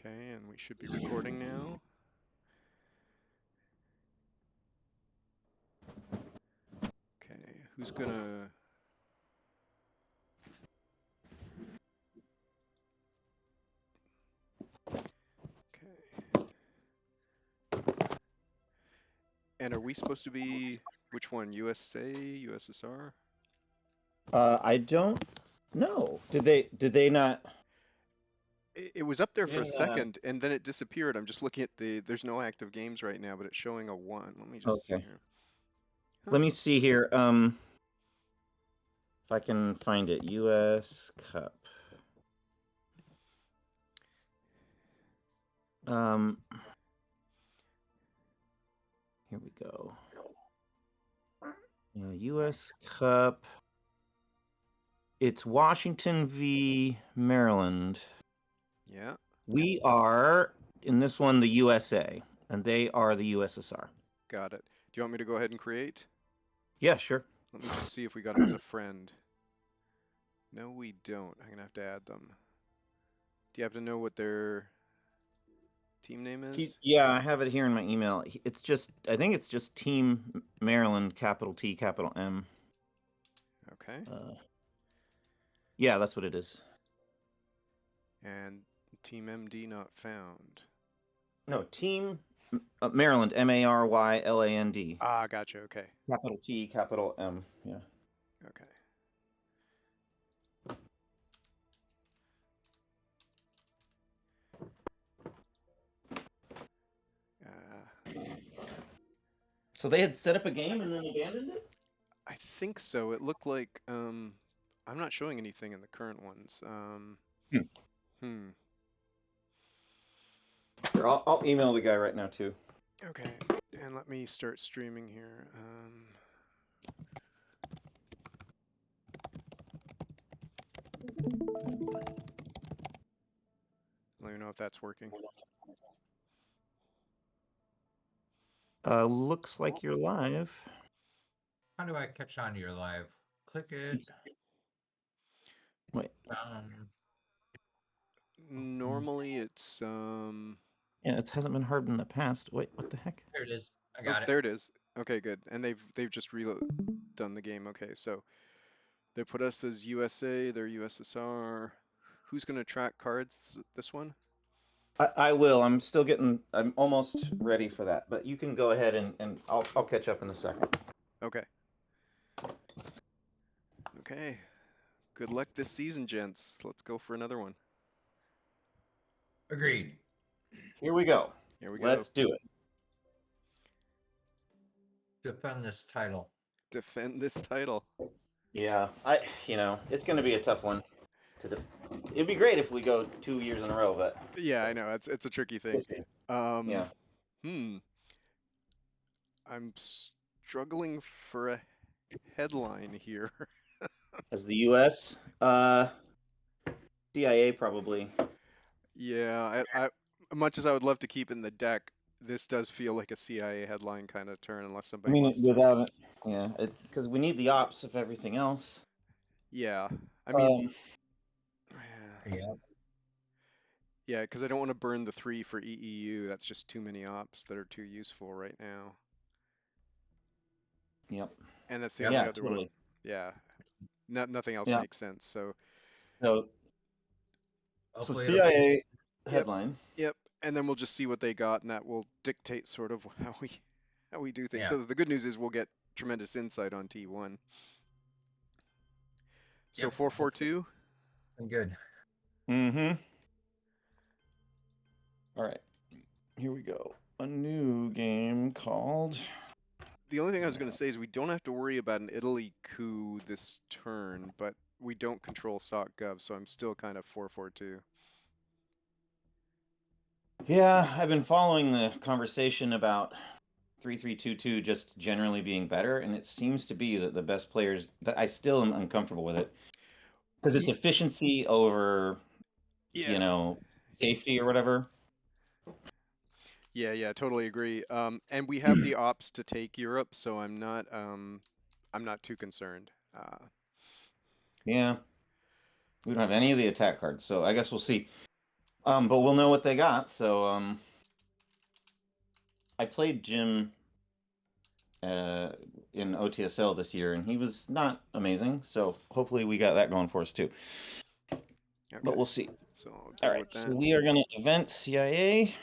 Okay, and we should be recording now. Okay, who's gonna... Okay. And are we supposed to be... Which one? USA? USSR? I don't know. Did they not? It was up there They for a didn't, second, and then it disappeared. I'm just looking at the... There's no active games right now, but it's showing a 1. Let me just see okay. here. Huh. Let me see here. If I can find it. U.S. Cup. Here we go. U.S. Cup. It's Washington v. Maryland. Yeah, We are in this one the USA, and they are the USSR. got it. Do you want me to go ahead and create? Yeah, sure. Let me just see if we got them as a friend. No, we don't. I'm gonna have to add them. Do you happen to know what their team name is? Yeah, I have it here in my email. I think it's just Team Maryland, capital T, capital M. Okay. Yeah, that's what it is. And Team MD not found. No, Team Maryland, Maryland. Ah, gotcha. Okay. Capital T, capital M. Yeah. Okay. So they had set up a game and then abandoned it? I think so. It looked like I'm not showing anything in the current ones. Hmm. Sure, I'll email the guy right now too. Okay. And let me start streaming here. Let me know if that's working. Looks like you're live. How do I catch on to your live? Click it. Wait. Normally it's Yeah, it hasn't been hard in the past. Wait, what the heck? There it is. I oh, got it. there it is. Okay, good. And they've just done the game. Okay, so they put us as USA, they're USSR. Who's gonna track cards this one? I will. I'm almost ready for that. But you can go ahead and I'll catch up in a second. Okay. Okay. Good luck this season, gents. Let's go for another one. Agreed. Here we go. Here we go. Let's do it. Defend this title. Defend this title. Yeah, it's going to be a tough one. It'd be great if we go 2 years in a row, but Yeah, I know. It's a tricky thing. we'll see. Yeah. I'm struggling for a headline here. As the U.S., CIA probably. Yeah, much as I would love to keep in the deck, this does feel like a CIA headline kind of turn, unless somebody wants to. Without it, yeah, because we need the ops of everything else. Yeah, I mean, Yeah. yeah, because I don't want to burn the 3 for EEU. That's just too many ops that are too useful right now. Yep. And that's the Yeah, only other totally. one. Yeah, nothing else Yeah. makes sense. So So Hopefully CIA headline. Yep, and then we'll just see what they got, and that will dictate sort of how we do things. Yeah. So the good news is we'll get tremendous insight on T1. So Yep. 442. Good. Mm-hmm. All right. Here we go. A new game called. The only thing I was going to say is we don't have to worry about an Italy coup this turn, but we don't control SOC-Gov, so I'm still kind of 442. Yeah, I've been following the conversation about 3322 just generally being better, and it seems to be that the best players. That I still am uncomfortable with it because it's efficiency over, safety or whatever. Yeah, totally agree. And we have the ops to take Europe, so I'm not too concerned. Yeah, we don't have any of the attack cards, so I guess we'll see. But we'll know what they got. So I played Jim in OTSL this year, and he was not amazing. So hopefully we got that going for us too. Okay. But we'll see. So I'll All go right, with so that. we are going to event CIA.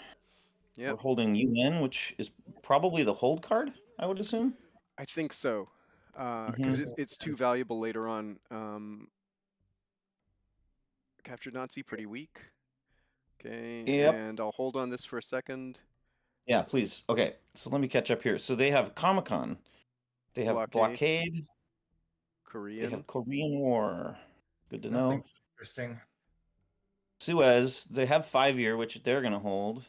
Yep. We're holding UN, which is probably the hold card, I would assume. I think so. Because it's too valuable later on. Captured Nazi, pretty weak. Okay, Yep. and I'll hold on this for a second. Yeah, please. Okay, so let me catch up here. So they have Comic-Con. They have Blockade. Korean. They have Korean War. Good to Nothing know. interesting. Suez. They have 5-year, which they're going to hold.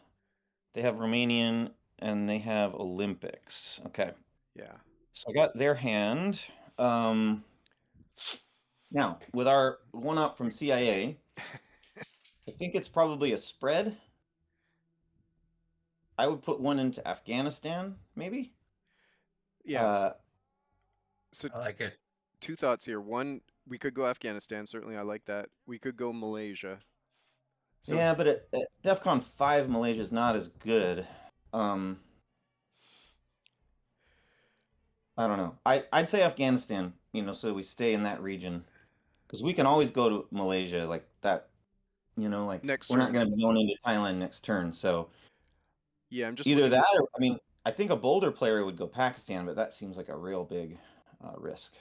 They have Romanian, and they have Olympics. Okay. Yeah. So I got their hand. Now, with our one up from CIA, I think it's probably a spread. I would put one into Afghanistan, maybe. Yeah. So I like it. two thoughts here. One, we could go Afghanistan. Certainly, I like that. We could go Malaysia. So yeah, but at DEFCON 5, Malaysia is not as good. I don't know. I'd say Afghanistan, so we stay in that region. Because we can always go to Malaysia like that, like next we're not turn. going to be going into Thailand next turn. So yeah, I'm just either looking that this. or, I mean, I think a Boulder player would go Pakistan, but that seems like a real big risk.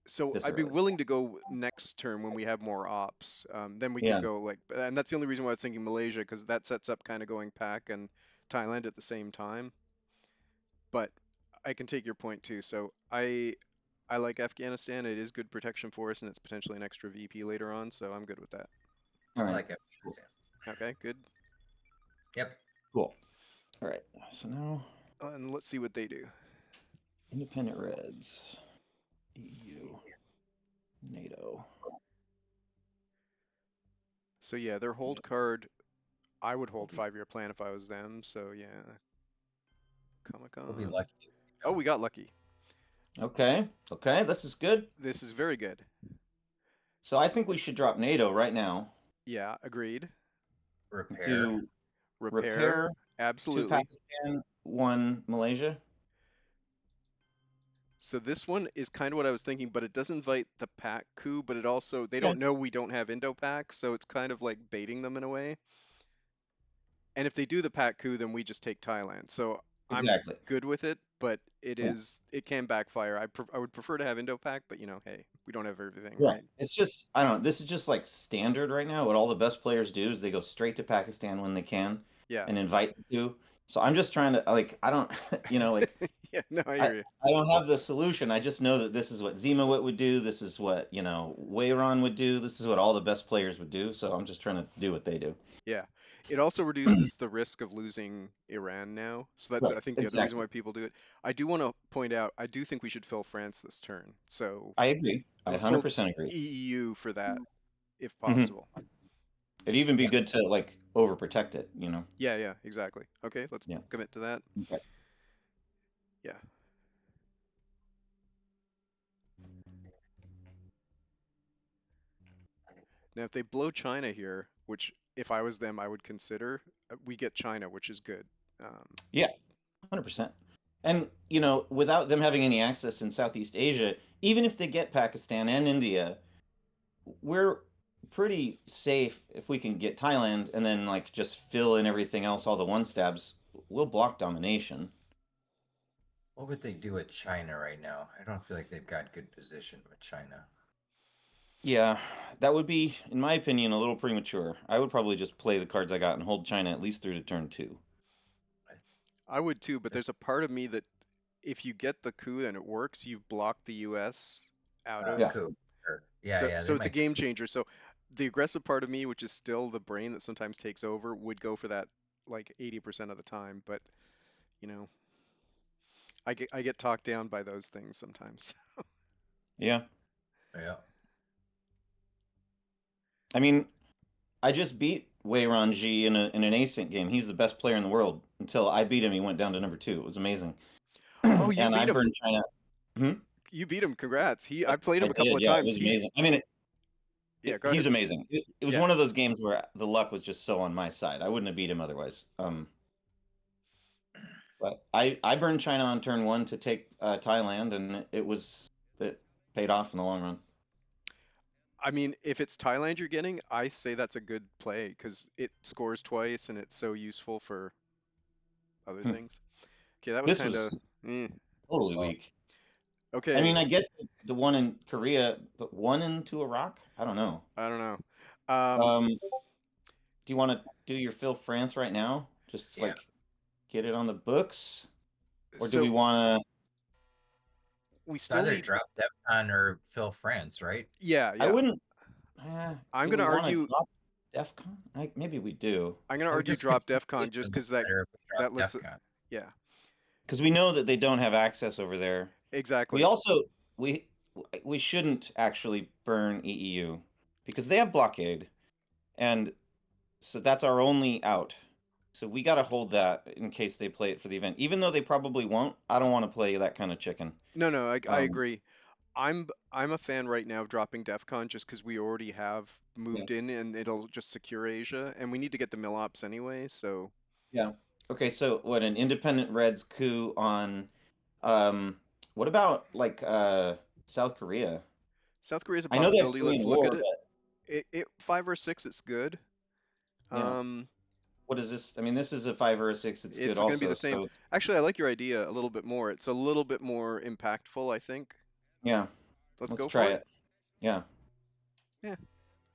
So this I'd be early. willing to go next turn when we have more ops. Then we Yeah. could go and that's the only reason why I was thinking Malaysia, because that sets up kind of going Pak and Thailand at the same time. But I can take your point too. So I like Afghanistan. It is good protection for us, and it's potentially an extra VP later on. So I'm good with that. All I right. like it. Okay, good. Yep. Cool. All right. So now And let's see what they do. Independent Reds, EU, NATO. So yeah, their hold card, I would hold 5-year plan if I was them. So yeah, Comic-Con. We'll be lucky. Oh, we got lucky. Okay. Okay. This is good. This is very good. So I think we should drop NATO right now. Yeah, agreed. Repair. Do repair. 2 Absolutely. Pakistan, 1 Malaysia. So this one is kind of what I was thinking, but it does invite the Pak coup, but it also, they don't know we don't have Indo-Pak, so it's kind of like baiting them in a way. And if they do the Pak coup, then we just take Thailand. So Exactly. I'm good with it, but it can backfire. I would prefer to have Indo-Pak, but hey, we don't have everything, right? It's just, I don't know, this is just like standard right now. What all the best players do is they go straight to Pakistan when they can. Yeah. And invite the coup. So I'm just trying to, I don't, yeah, no, I hear you. I don't have the solution. I just know that this is what Zimawit would do. This is what, Wayron would do. This is what all the best players would do. So I'm just trying to do what they do. Yeah. It also reduces the risk of losing Iran now. So that's, Right, I think, the other reason why people do it. I do want to point out, I do think we should fill France this turn. So I agree. I let's hold 100% agree. EU for that, if possible. It'd even be good to overprotect it, Yeah, exactly. Okay, let's commit to that. Okay. Yeah. Now, if they blow China here, which if I was them, I would consider, we get China, which is good. Yeah, 100%. And, without them having any access in Southeast Asia, even if they get Pakistan and India, we're pretty safe if we can get Thailand and then just fill in everything else, all the one stabs. We'll block domination. What would they do with China right now? I don't feel like they've got good position with China. Yeah, that would be, in my opinion, a little premature. I would probably just play the cards I got and hold China at least through to turn 2. I would too, but there's a part of me that if you get the coup and it works, you've blocked the US out of. Coup. Sure. So it's a game changer. So the aggressive part of me, which is still the brain that sometimes takes over, would go for that 80% of the time. But I get talked down by those things sometimes. Yeah. Yeah. I mean, I just beat Wayron G in an async game. He's the best player in the world. Until I beat him, he went down to number 2. It was amazing. Oh, you and beat I him. burned China. You beat him. Congrats. I played him a couple of Yeah, times. it was amazing. I mean, Yeah, go He's ahead. amazing. It was Yeah. one of those games where the luck was just so on my side. I wouldn't have beat him otherwise. But I burned China on turn 1 to take Thailand, and it paid off in the long run. I mean, if it's Thailand you're getting, I say that's a good play because it scores twice and it's so useful for other Hmm. things. Okay, that was This kind of was eh. totally weak. I Okay. mean, I get the one in Korea, but one into Iraq? I don't know. I don't know. Do you want to do your Phil France right now? Just Yeah. like get it on the books, or do we So want to? we It's still either need. drop Defcon or Phil France, right? Yeah, I yeah. wouldn't. I'm Do gonna we want to argue. drop DEFCON? Maybe we do, I'm gonna It would argue just drop compete DEF CON just a because little better if we that drop lets it. Defcon. Yeah, because we know that they don't have access over there. We exactly. also we we shouldn't actually burn EEU because they have blockade, and so that's our only out. So we got to hold that in case they play it for the event, even though they probably won't. I don't want to play that kind of chicken. No, no, I Um, agree. I'm a fan right now of dropping DEF CON just because we already have yeah, moved in and it'll just secure Asia, and we need to get the mill ops anyway. So yeah. Okay, so what an independent Reds coup on um what about like South Korea? South Korea is a I know they have possibility. Korean Let's look at War, it. but It 5 or 6, it's good. yeah. Um, What is this? I mean, this is a 5 or a 6. It's good it's gonna be also. the same. So Actually, I like your idea a little bit more. It's a little bit more impactful, I think. yeah, Let's let's go try for it. it. Yeah, Yeah,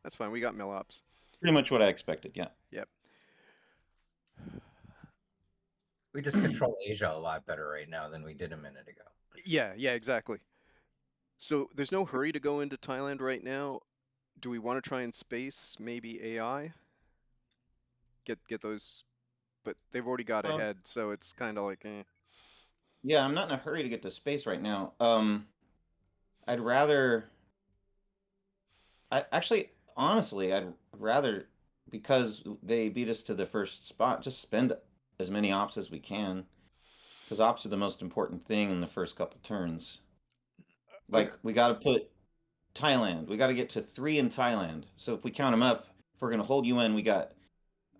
that's fine. We got mill ops. pretty much what I expected. Yeah. Yep. We just control Asia a lot better right now than we did a minute ago. Yeah, yeah, exactly. So there's no hurry to go into Thailand right now. Do we want to try and space maybe AI? Get those, but they've already got Um, ahead, so it's kind of like, eh. yeah, I'm not in a hurry to get to space right now. I'd rather. Honestly, I'd rather because they beat us to the first spot, just spend as many ops as we can because ops are the most important thing in the first couple turns. Okay. Like we got to put Thailand. We got to get to 3 in Thailand. So if we count them up, if we're gonna hold UN, we got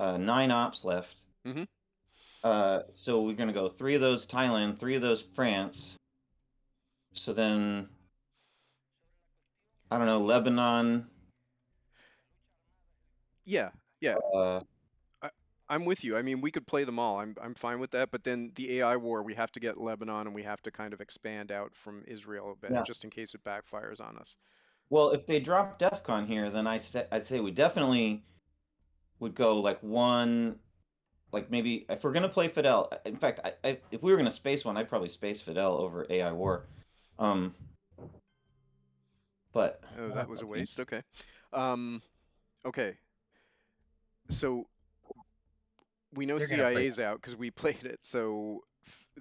9 ops left. Mm-hmm. So we're gonna go 3 of those Thailand, 3 of those France. So then I don't know Lebanon. Yeah, yeah. Uh, I, I'm with you. I mean, we could play them all. I'm fine with that. But then the AI war, we have to get Lebanon, and we have to kind of expand out from Israel a bit, yeah. just in case it backfires on us. Well, if they drop DEFCON here, then I'd say we definitely would go like one, like maybe if we're gonna play Fidel. In fact, if we were gonna space one, I'd probably space Fidel over AI War. Um, but Oh, that was a waste. Okay. Um, okay. So we know They're gonna play. CIA's out because we played it. So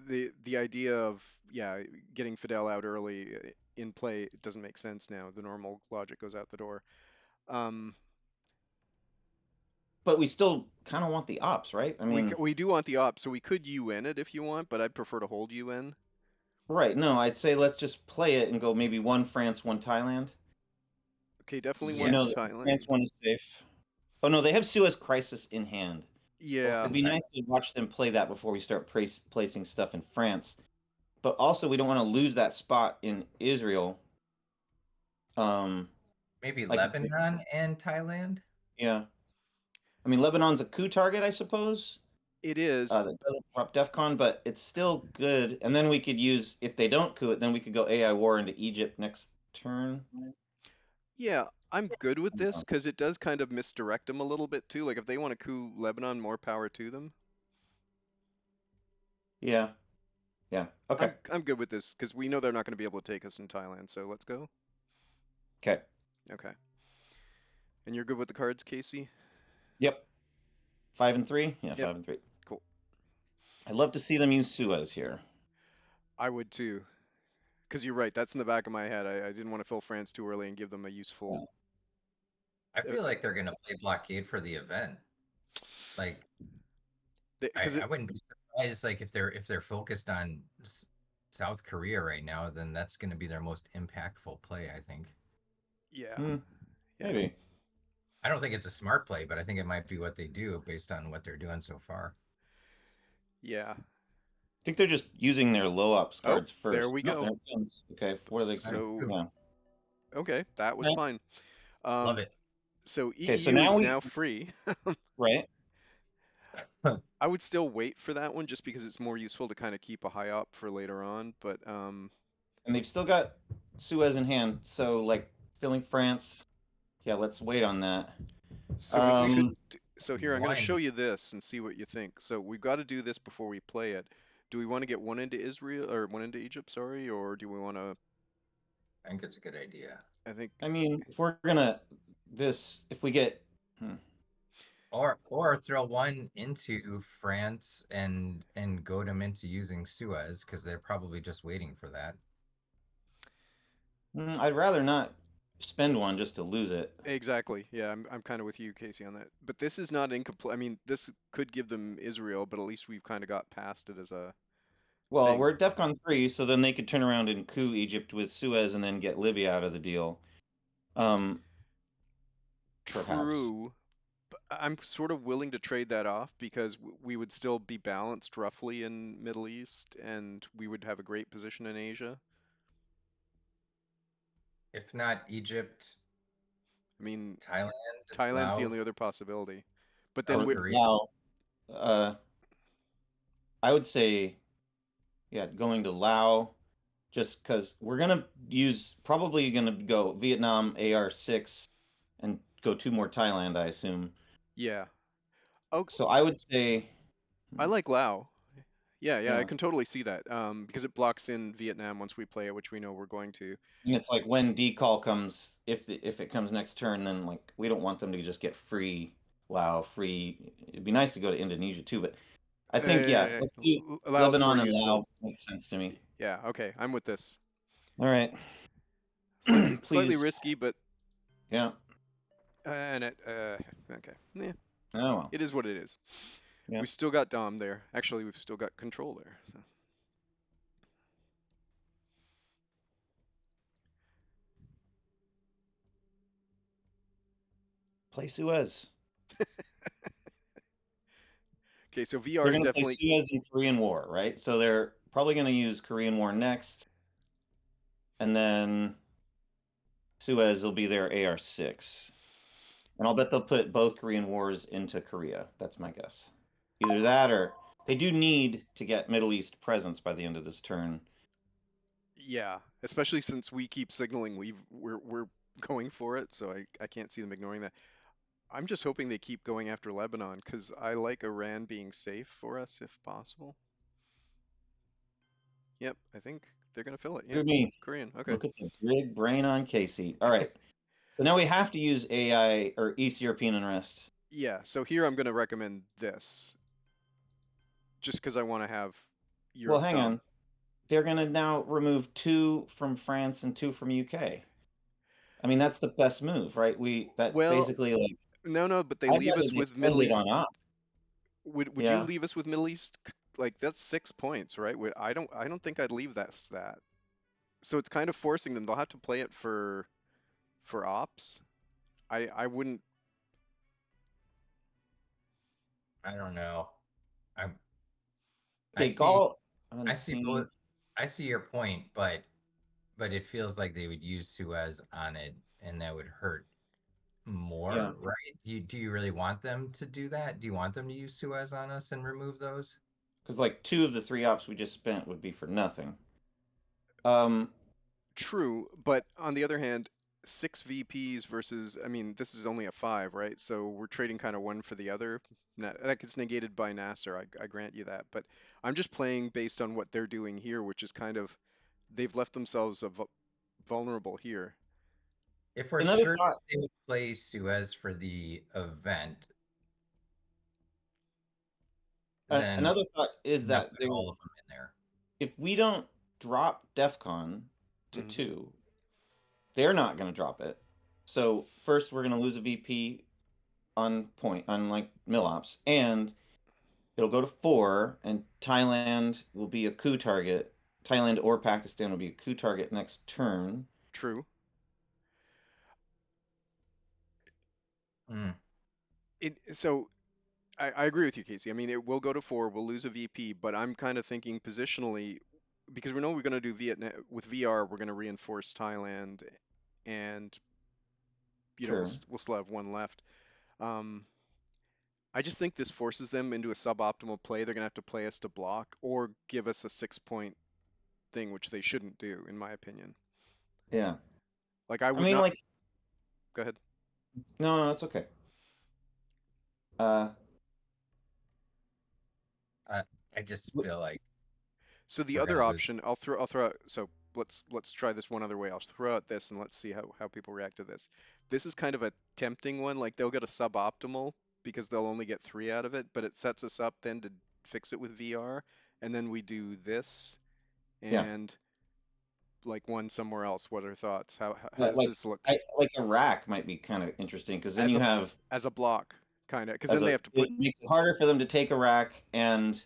the idea of yeah getting Fidel out early in play it doesn't make sense now. The normal logic goes out the door. Um, but we still kind of want the ops, right? I mean, we do want the op, so we could UN it if you want, but I'd prefer to hold UN. right? No, I'd say let's just play it and go maybe one France, one Thailand. Okay, definitely We Yeah. one know that the France Thailand. one is safe. Oh no, they have Suez Crisis in hand. Both Yeah, It'd in be time. nice to watch them play that before we start placing stuff in France. But also, we don't want to lose that spot in Israel. Maybe Like Lebanon and Thailand. yeah, I mean Lebanon's a coup target, I suppose. it is. That doesn't drop DEFCON, but it's still good. And then we could use if they don't coup it, then we could go AI war into Egypt next turn. Yeah, I'm good with this because it does kind of misdirect them a little bit too. Like if they want to coup Lebanon, more power to them. Yeah, yeah. Okay, I'm good with this because we know they're not going to be able to take us in Thailand. So let's go. okay. Okay. And you're good with the cards, Casey? Yep. 5 and 3. Yeah, Yep. 5 and 3. Cool. I'd love to see them use Suez here. I would too. Because you're right. That's in the back of my head. I didn't want to fill France too early and give them a useful. I feel like they're gonna play blockade for the event. Like Because I wouldn't be surprised. Like if they're focused on South Korea right now, then that's gonna be their most impactful play. I think. yeah, Hmm. Yeah. Maybe. I don't think it's a smart play, but I think it might be what they do based on what they're doing so far. Yeah. I think they're just using their low ops Oh, cards first. there we No, go. there it comes. Okay, what are they? So, Yeah. okay, that was Yeah. fine. Love it. So Okay, so EU now is we now free. right. I would still wait for that one just because it's more useful to kind of keep a high op for later on. But And they've still got Suez in hand, so like filling France. Yeah, let's wait on that. so we could. Um, So here, I'm going to One. show you this and see what you think. So we've got to do this before we play it. Do we want to get one into Israel or one into Egypt, sorry, or do we want to? I think it's a good idea. I think I mean, if we're gonna if we get, Or throw one into France and goad them into using Suez because they're probably just waiting for that. I'd rather not spend one just to lose it. exactly. Yeah, I'm kind of with you, Casey, on that. But this is not incomplete. I mean, this could give them Israel, but at least we've kind of got past it as a Well, thing. we're at DEFCON 3, so then they could turn around and coup Egypt with Suez and then get Libya out of the deal. Um, perhaps. True, but I'm sort of willing to trade that off because we would still be balanced roughly in Middle East and we would have a great position in Asia. If not Egypt, I mean, Thailand, Thailand's the Laos, only other possibility. But then South Or we, Korea. now, I would say, yeah, going to Laos, just because we're probably gonna go Vietnam AR6 and go 2 more Thailand, I assume. yeah. Oh, So I would say, I like Lao. Yeah, I yeah, can totally see that. Because it blocks in Vietnam once we play it, which we know we're going to. and it's like when decall comes, if it comes next turn, then like we don't want them to just get free Laos, free. It'd be nice to go to Indonesia too, but I think yeah, let's do Laos more Lebanon and useful. Laos makes sense to me. Yeah, okay, I'm with this. All right, Slightly please, risky, but yeah. and it okay. Yeah, Oh well, it is what it is. yeah. We still got Dom there. Actually, we've still got control there. So. Play Suez. Okay, so VR They're is going to play definitely Suez in Korean War, right? So they're probably going to use Korean War next, and then Suez will be their AR6. And I'll bet they'll put both Korean Wars into Korea. That's my guess. Either that or they do need to get Middle East presence by the end of this turn. yeah, especially since we keep signaling we're going for it, so I can't see them ignoring that. I'm just hoping they keep going after Lebanon because I like Iran being safe for us if possible. Yep, I think they're gonna fill it. Yep, Good me. Korean. Okay. Look at the big brain on Casey. All right. So now we have to use AI or East European unrest. Yeah, so here I'm gonna recommend this just because I want to have Well, Europe hang Dom. on. They're going to now remove 2 from France and 2 from UK. I mean, that's the best move, right? That Well, basically like no, but they I'd leave rather us they with spend Middle it on East. op. Would you Yeah, leave us with Middle East? Like that's 6 points, right? I don't think I'd leave that. So it's kind of forcing them. They'll have to play it for ops. I wouldn't. I don't know. I I okay, see Gaul I see unseen. both. I see your point, but it feels like they would use Suez on it, and that would hurt Yeah, more, right? Do you really want them to do that? Do you want them to use Suez on us and remove those? because like 2 of the 3 ops we just spent would be for nothing. Um, True, but on the other hand, 6 VPs versus, I mean, this is only a 5, right? So we're trading kind of one for the other. That gets negated by Nasser, I grant you that. But I'm just playing based on what they're doing here, which is kind of, they've left themselves vulnerable here. If we're another sure thought. they would play Suez for the event, then Another thought is not that put all of them in there. if we don't drop DEFCON to Hmm. 2, they're not going to drop it. So first, we're going to lose a VP on point on like Millops, and it'll go to 4, and Thailand will be a coup target. Thailand or Pakistan will be a coup target next turn. True. Mm. So I agree with you, Casey. I mean, it will go to 4. We'll lose a VP, but I'm kind of thinking positionally because we know we're going to do Vietnam with VR. We're going to reinforce Thailand, and Sure. we'll still have one left. Um, I just think this forces them into a suboptimal play. They're going to have to play us to block or give us a 6-point thing, which they shouldn't do, in my opinion. Yeah. Like I I would mean, not. like, Go ahead. no, it's okay. Uh, I I just w- feel like So the we're other gonna lose. option, I'll throw out. So let's try this one other way. I'll throw out this and let's see how people react to this. This is kind of a tempting one. Like they'll get a suboptimal because they'll only get 3 out of it, but it sets us up then to fix it with VR, and then we do this yeah. and like one somewhere else. What are thoughts? How does Like, this look like Iraq might be kind of interesting because then as you a have as a block kind of? Because as then they a have to put. it makes it harder for them to take Iraq and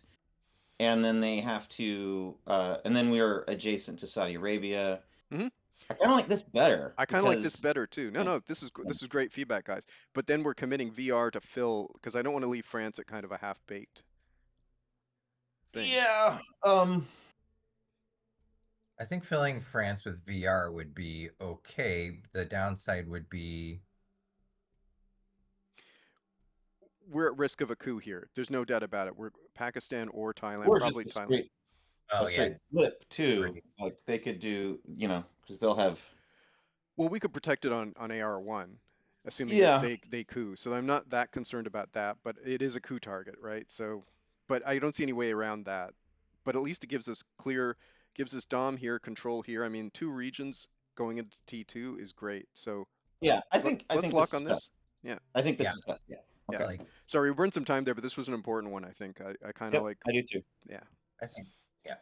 then they have to and then we're adjacent to Saudi Arabia. Mhm. I kind of like this better I kind of like this because better too. No, yeah, no, this is great feedback, guys. But then we're committing VR to fill because I don't want to leave France at kind of a half-baked thing. yeah, I think filling France with VR would be okay. The downside would be We're at risk of a coup here. There's no doubt about it. We're Pakistan or Thailand, or just probably Thailand. a oh yeah, straight it's flip too. pretty. Like they could do, because they'll have Well, we could protect it on AR1, assuming that yeah, they coup. So I'm not that concerned about that, but it is a coup target, right? So, but I don't see any way around that. But at least it gives us Dom here, control here. I mean, 2 regions going into T2 is great. So yeah. I let's think this lock is on best. this. Yeah, I think Yeah, this is best. Yeah. yeah. Okay. like Sorry, we burned some time there, but this was an important one, I think. I kind of Yep. like, I do too. yeah. I think yeah.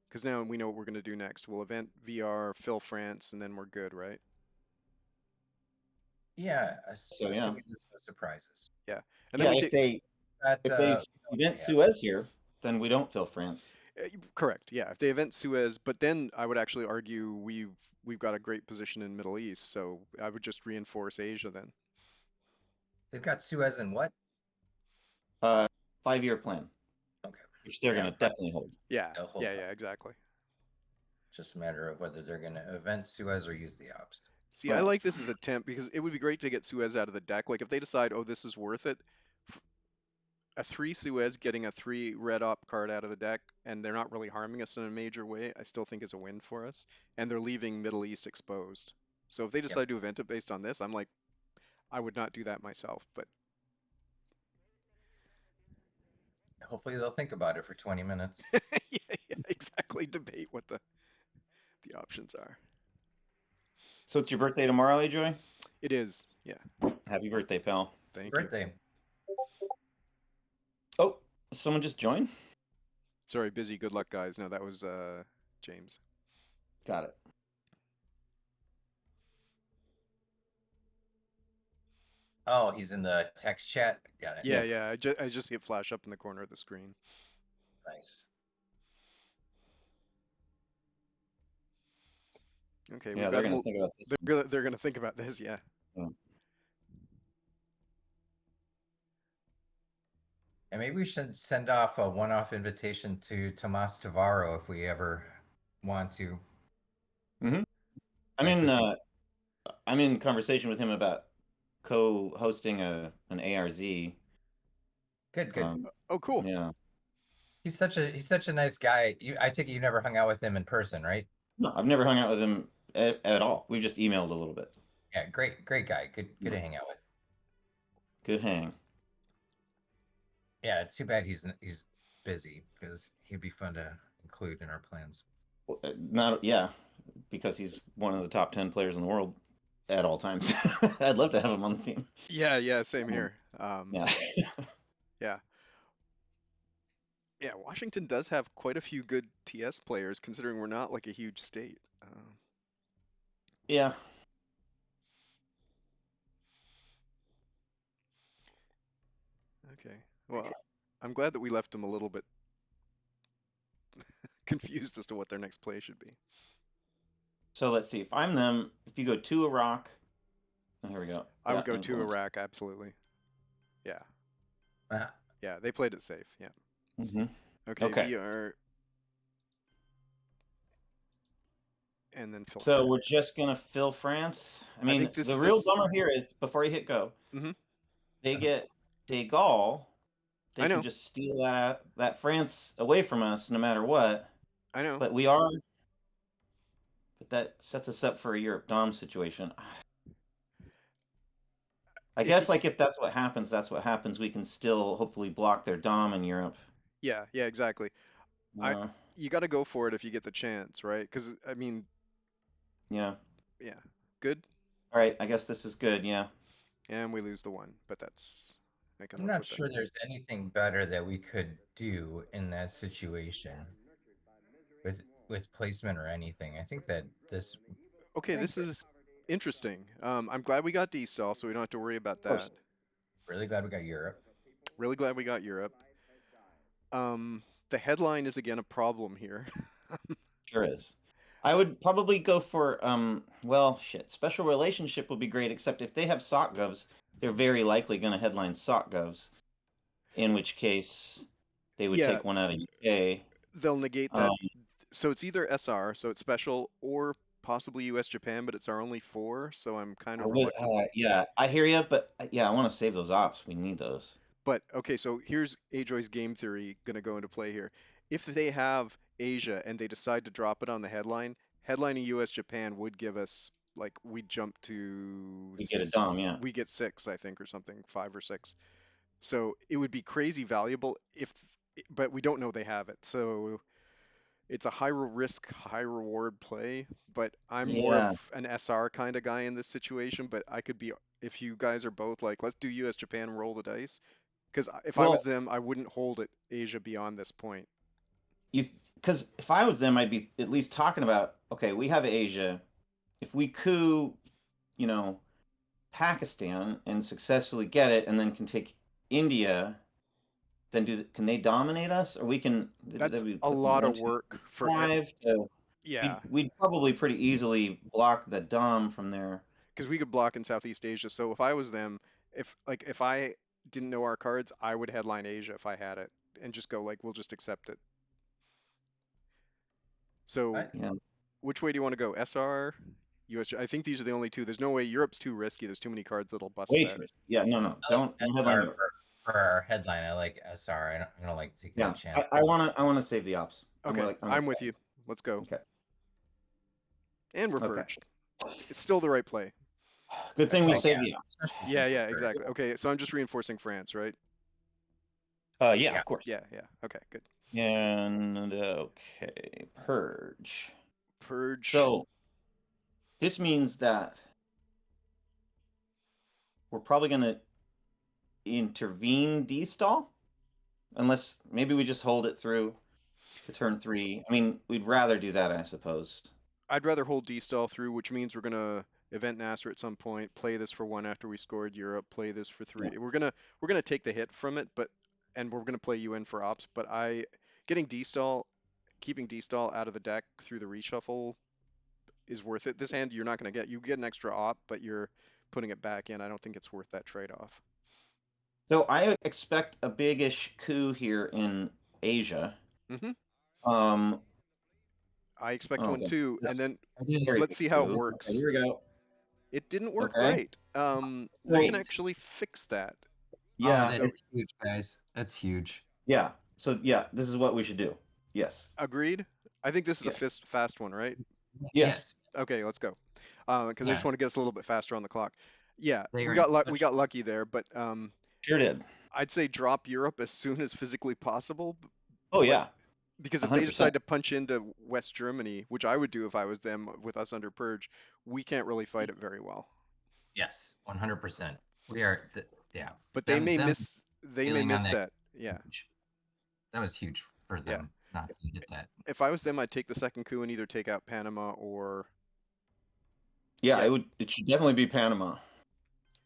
Because now we know what we're going to do next. We'll event VR, fill France, and then we're good, right? Yeah, So yeah, assuming there's no surprises. Yeah. And then yeah. we take, That If they event yeah. Suez here, then we don't fill France. correct. Yeah. If they event Suez, but then I would actually argue we've got a great position in Middle East, so I would just reinforce Asia then. They've got Suez and what? Uh, 5-year plan, Okay. which they're Yeah, gonna definitely hold. Yeah. they'll hold Yeah. fine. Yeah. Exactly. Just a matter of whether they're gonna event Suez or use the ops. See, I Right. like this as a temp because it would be great to get Suez out of the deck. Like if they decide, oh, this is worth it, a 3 Suez getting a 3 red op card out of the deck, and they're not really harming us in a major way, I still think is a win for us. And they're leaving Middle East exposed. So if they Yep. decide to event it based on this, I'm like, I would not do that myself. But Hopefully they'll think about it for 20 minutes. yeah, yeah, exactly. Debate what the options are. So it's your birthday tomorrow, Ajoy? It is. Yeah. Happy birthday, pal. Thank you. Birthday. Oh, someone just joined? Sorry, busy. Good luck, guys. No, that was James. Got it. Oh, he's in the text chat. Got it. Yeah, Yeah. yeah. I just see it flash up in the corner of the screen. Nice. Okay, we've Yeah, got they're them. gonna think about this one. They're gonna think about this. Yeah. Yeah. And maybe we should send off a one-off invitation to Tomas Tavaro if we ever want to. Mm-hmm. I'm Like in we uh I'm in conversation with him about co-hosting an ARZ. good, good. Oh, cool. Yeah. He's such a nice guy. I take it you never hung out with him in person, right? No, I've never hung out with him at all. We've just emailed a little bit. Yeah, great guy. Good Yeah. to hang out with. Good hang. Yeah, too bad he's busy because he'd be fun to include in our plans. Not yeah, because he's one of the top 10 players in the world at all times. I'd love to have him on the team. Yeah, yeah. Same here. Yeah. Yeah. Yeah, Washington does have quite a few good TS players, considering we're not like a huge state. Yeah. Okay. Well, I'm glad that we left them a little bit confused as to what their next play should be. So let's see. If I'm them, if you go to Iraq, oh, here we go. I would Yeah, go to influence. Iraq, absolutely. Yeah. Uh, Yeah, they played it safe. Yeah. Mm-hmm. Okay, Okay. VR. And then So filter. we're just gonna fill France. I mean, think the this real bummer here is before you hit go, Mhm. they get De Gaulle. They I can know. just steal that France away from us no matter what. I know. But that sets us up for a Europe Dom situation. I If guess you, like if that's what happens, that's what happens. We can still hopefully block their Dom in Europe. yeah, exactly. Uh, You got to go for it if you get the chance, right? Because I mean, yeah. yeah, good. All right. I guess this is good. Yeah. And we lose the one, but I can I'm live not with sure there's anything better that we could do in that situation with placement or anything. I think that this. that. Okay, this is interesting. I'm glad we got D-stall, so we don't have to worry about Of course. that. Really glad we got Europe. Really glad we got Europe. The headline is again a problem here. Sure is. I would probably go for well, shit. Special relationship would be great, except if they have sock govs, they're very likely going to headline sock govs. In which case, they would Yeah, take one out of UK. they'll negate that. So it's either SR, so it's special, or possibly US Japan, but it's our only 4, so I'm kind of reluctant. Yeah, I hear you, but yeah, I want to save those ops. We need those. But okay, so here's Ajoy's game theory gonna go into play here. If they have Asia and they decide to drop it on the headline, headlining US Japan would give us like we'd jump to We get a Dom, yeah. we get 6, I think, or something, 5 or 6. So it would be crazy valuable if, but we don't know they have it. So it's a high risk, high reward play. But I'm more Yeah. of an SR kind of guy in this situation. But I could be, if you guys are both like, let's do US Japan, roll the dice. Because if I was Well, them, I wouldn't hold it Asia beyond this point. because if I was them, I'd be at least talking about, okay, we have Asia. If we coup, you know, Pakistan and successfully get it, and then can take India, then can they dominate us, or we can? That's We a put them lot one, of two, work for five. So yeah, we'd probably pretty easily block the Dom from there. because we could block in Southeast Asia. So if I was them, if I didn't know our cards, I would headline Asia if I had it and just go like, we'll just accept it. So Yeah. which way do you want to go? SR, US? I think these are the only two. There's no way Europe's too risky. There's too many cards that'll bust that. Waitress. Yeah. No. I like Don't SR headline Europe. for our headline. I like SR. I don't like taking Yeah. a chance. I wanna save the ops. Okay, I'm with you. Let's go. Okay. And we're Okay. purged. It's still the right play. Good thing we Oh, saved yeah. the ops. Especially Yeah, since yeah, we're exactly. Okay, so I'm just reinforcing France, right? Yeah, Yeah. of course. Yeah, yeah. Okay, good. And okay, purge. Purge. So this means that we're probably gonna intervene D-stall, unless maybe we just hold it through to turn 3. I mean, we'd rather do that, I suppose. I'd rather hold D-stall through, which means we're gonna event Nasser at some point, play this for 1 after we scored Europe, play this for 3. Yeah. We're gonna take the hit from it, and we're gonna play UN for ops, but getting D-stall, keeping D-stall out of the deck through the reshuffle is worth it. This hand you're not gonna get. You get an extra op, but you're putting it back in. I don't think it's worth that trade-off. So I expect a big-ish coup here in Asia. Mm-hmm. I expect one too, and then let's see how it works. Okay, here we go. It didn't work Okay. great. We Great. can actually fix that. Yeah. Oh, that's huge, guys. That's huge. Yeah. So yeah, this is what we should do. Yes. Agreed. I think this is Yes. a fast one, right? Yes. Okay, let's go. Because I just want to get us a little bit faster on the clock. Yeah, They we are got lucky there, but Sure did. I'd say drop Europe as soon as physically possible. Oh yeah. Because if they 100%. decide to punch into West Germany, which I would do if I was them with us under purge, we can't really fight it very well. Yes, 100%. We are. Yeah. But they may miss. They may miss that. Yeah. That was huge for them not to get that. If I was them, I'd take the second coup and either take out Panama or. Yeah, it should definitely be Panama.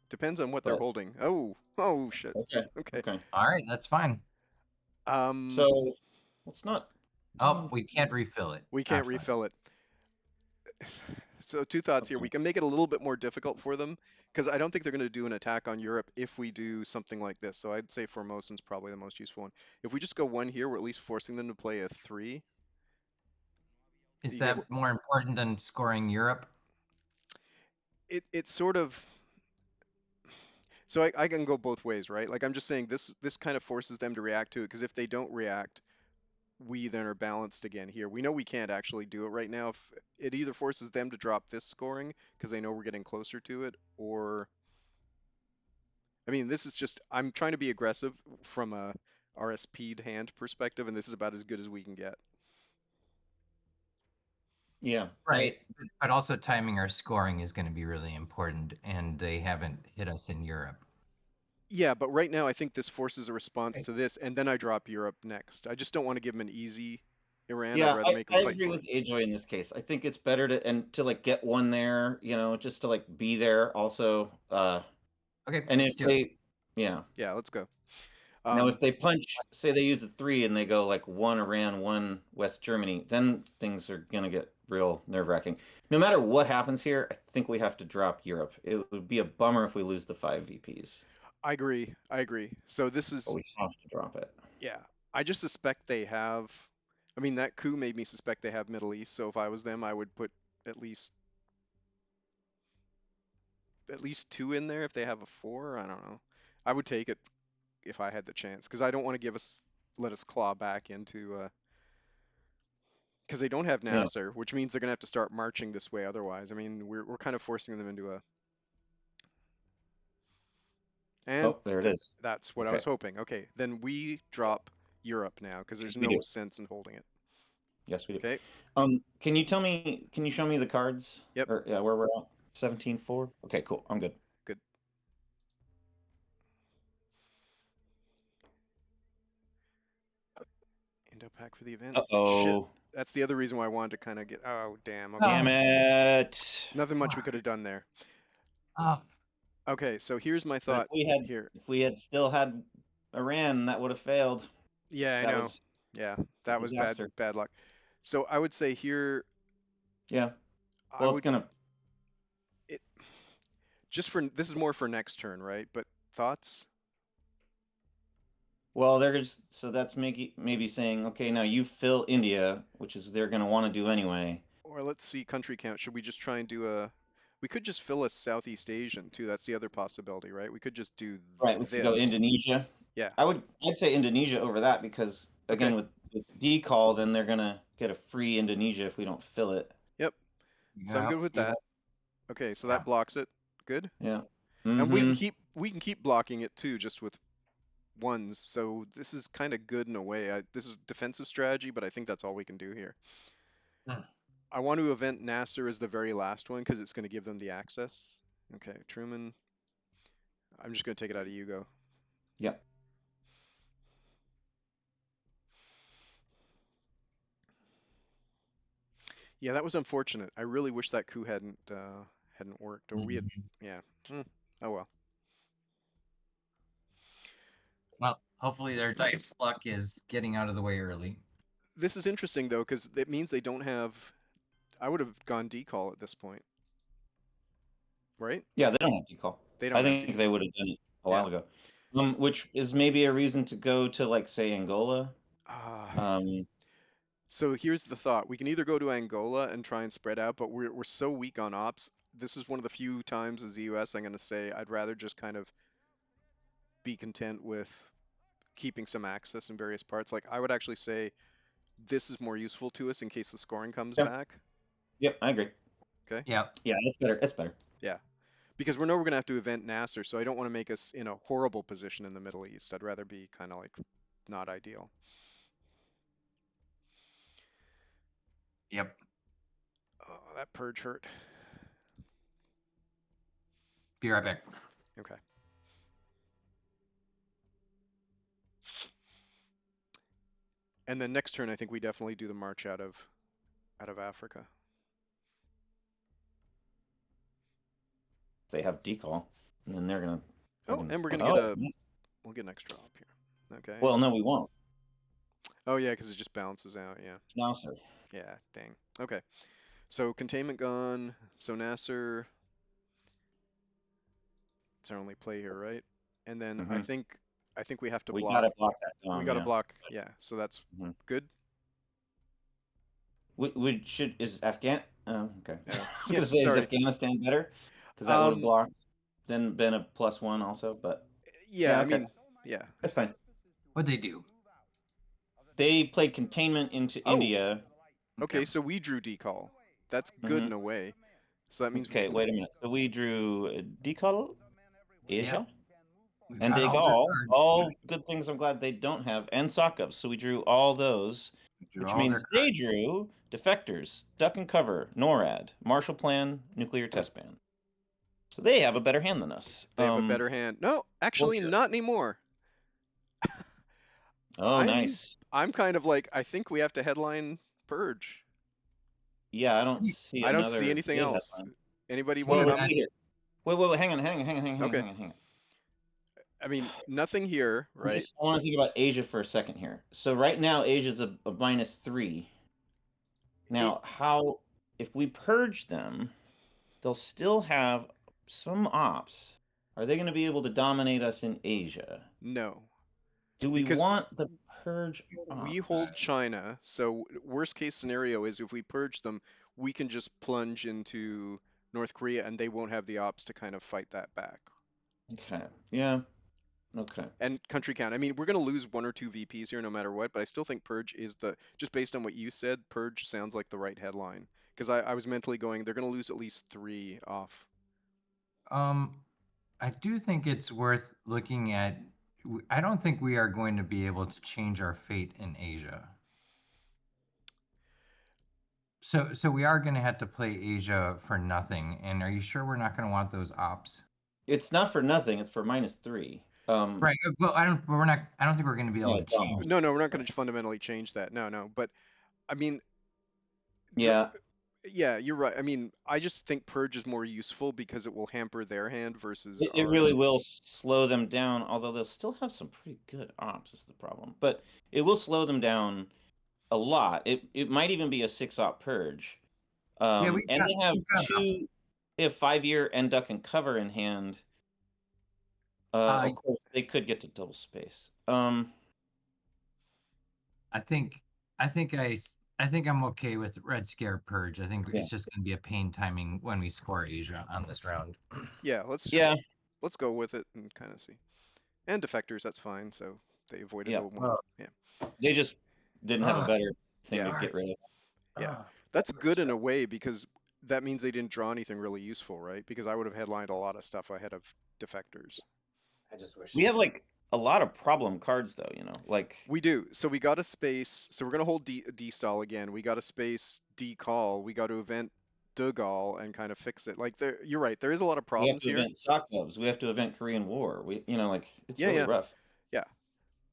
Depends on what they're holding. Oh shit. Okay. All right, that's fine. So let's not. Oh, we can't refill it. We can't refill it. So two thoughts here. Okay. We can make it a little bit more difficult for them because I don't think they're going to do an attack on Europe if we do something like this. So I'd say Formosan's probably the most useful one. If we just go one here, we're at least forcing them to play a 3. Is You get that more important than scoring Europe? it's sort of, so I can go both ways, right? Like I'm just saying this kind of forces them to react to it because if they don't react, we then are balanced again here. We know we can't actually do it right now. If it either forces them to drop this scoring because they know we're getting closer to it, or I mean, this is just I'm trying to be aggressive from a RSP'd hand perspective, and this is about as good as we can get. Yeah. Right. But also timing our scoring is going to be really important, and they haven't hit us in Europe. Yeah, but right now I think this forces a response to this, and then I drop Europe next. I just don't want to give them an easy Iran. Yeah, I'd rather make them I fight agree for with it. Ajoy in this case. I think it's better to like get one there, just to like be there also. Okay. And let's if do it. they, yeah. Yeah, let's go. Now, if they punch, say they use a 3 and they go like 1 Iran, 1 West Germany, then things are gonna get real nerve-wracking. No matter what happens here, I think we have to drop Europe. It would be a bummer if we lose the 5 VPs, I agree. I agree. So this but is, we have to drop it. yeah, I just suspect they have. I mean, that coup made me suspect they have Middle East. So if I was them, I would put at least at least 2 in there if they have a 4. I don't know. I would take it if I had the chance because I don't want to let us claw back into because they don't have Yeah. Nasser, which means they're gonna have to start marching this way otherwise. I mean, we're kind of forcing them into a and Oh, there it is. that's what I Okay. was hoping. Okay, then we drop Europe now because there's Yes, we no do. sense in holding it. Yes, we do. Okay. Can you show me the cards? Yep. Or yeah, where we're at? 17-4? Okay, cool. I'm good. Good. Indo-Pac for the event. Shit. Uh-oh. That's the other reason why I wanted to kind of get. Oh, damn. Okay. Damn it. Nothing much we could have done there. Oh, Okay, so here's my But thought if here. we had still had Iran, that would have failed. Yeah, I That know. was Yeah, a that was disaster. bad luck. So I would say here, Yeah. I Well, it's would gonna. it just for this is more for next turn, right? But thoughts? Well, they're just so that's maybe saying, okay, now you fill India, which is they're gonna want to do anyway. Or let's see country count. Should we just try and do a we could just fill a Southeast Asian too. That's the other possibility, right? We could just do Right. We could go this. Indonesia. Yeah. I'd say Indonesia over that because again Okay. with decall, then they're gonna get a free Indonesia if we don't fill it. Yep. So I'm yeah, good with yeah. that. Okay, so Yeah. that blocks it. Good. Yeah. And we can Mhm. keep blocking it too, just with ones. So this is kind of good in a way. This is defensive strategy, but I think that's all we can do here. Hmm. I want to event Nasser as the very last one because it's going to give them the access. Okay, Truman. I'm just going to take it out of Yugo. Yep. Yeah, that was unfortunate. I really wish that coup hadn't worked, or we had. Mhm. Yeah. Oh well. Well, hopefully their dice luck is getting out of the way early. This is interesting though because it means they don't have. I would have gone decall at this point, right? Yeah, they don't have decall. They I don't have think they would have done it a Yeah. while ago. Which is maybe a reason to go to like say Angola. So here's the thought. We can either go to Angola and try and spread out, but we're so weak on ops. This is one of the few times as the US I'm going to say I'd rather just kind of be content with keeping some access in various parts. Like I would actually say this is more useful to us in case the scoring comes Yep. back. Yep, I agree. Okay. Yep. Yeah, that's better. That's better. Yeah. Because we know we're going to have to event Nasser, so I don't want to make us in a horrible position in the Middle East. I'd rather be kind of like not ideal. Yep. Oh, that purge hurt. Be right back. Okay. And then next turn, I think we definitely do the march out of Africa. They have decall, and then they're gonna. Oh, and we're gonna get we'll get an extra op here. Okay. Well, no, we won't. Oh yeah, because it just balances out. Yeah. No, sir. Yeah. Dang. Okay. So containment gone. So Nasser, it's our only play here, right? And then Mhm. I think we have to We block. gotta block that We Dom, got to yeah. block. Yeah. So that's Mhm. good. We should is Afghan. Okay. Yeah. I was Yeah. gonna say is Sorry. Afghanistan better because that would have Um. blocked, then been a +1 also. But Yeah. yeah, I okay, mean. Yeah. that's fine. What'd they do? They played containment into Oh. India. Okay. So we drew decall. That's good Hmm. in a way. So that means we Okay, can. wait a minute. So we drew Decol, Yep. Asia, We've and got all their Degal. cards. All good things. I'm glad they don't have, and Sakov. So we drew all those, We drew which all their means they cards. drew defectors, duck and cover, NORAD, Marshall Plan, nuclear test ban. So they have a better hand than us. They have a better hand. No, actually, Bullshit. not anymore. Oh, I'm nice. I'm kind of like I think we have to headline Purge. Yeah, I don't see I don't see another anything good else. headline. Anybody want Well, to let's nom? see here. Wait, hang on. Okay. Hang on. I mean, nothing here, right? I want to think about Asia for a second here. So right now, Asia's a -3. It, Now, how if we purge them, they'll still have some ops. Are they going to be able to dominate us in Asia? no, Do we because want the purge we ops? hold China. So worst case scenario is if we purge them, we can just plunge into North Korea and they won't have the ops to kind of fight that back. Okay. Yeah. Okay. And country count. I mean, we're going to lose 1 or 2 VPs here no matter what, but I still think Purge is just based on what you said, Purge sounds like the right headline. Because I was mentally going, they're going to lose at least 3 off. I do think it's worth looking at. I don't think we are going to be able to change our fate in Asia. So we are going to have to play Asia for nothing. And are you sure we're not going to want those ops? It's not for nothing. It's for -3. Right. Well, I don't. We're not. I don't think we're going to be able Yeah, to change. No, we're not going to fundamentally change that. No. But I mean, Yeah. yeah, you're right. I mean, I just think Purge is more useful because it will hamper their hand versus It really ours. will slow them down, although they'll still have some pretty good ops is the problem. But it will slow them down a lot. It might even be a 6-op purge. Yeah, And they have we've got ops. they have 5-year and duck and cover in hand. Of course, they could get to double space. I think I'm okay with Red Scare Purge. I think Yeah. it's just going to be a pain timing when we score Asia on this round. Yeah, let's go with it and kind of see. And defectors, that's fine. So they avoided Yeah. the one. Yeah. They just didn't have a better thing Yeah. to get rid of. Yeah. That's good in a way because that means they didn't draw anything really useful, right? Because I would have headlined a lot of stuff ahead of defectors. I just wish We have like a lot of problem cards though, like We do. So we got a space. So we're gonna hold D-stall again. We got a space D-call. We got to event Dugall and kind of fix it. Like you're right. There is a lot of we have problems to here. event Sokovs. We have to event Korean War. Like it's Yeah, really yeah, rough. yeah.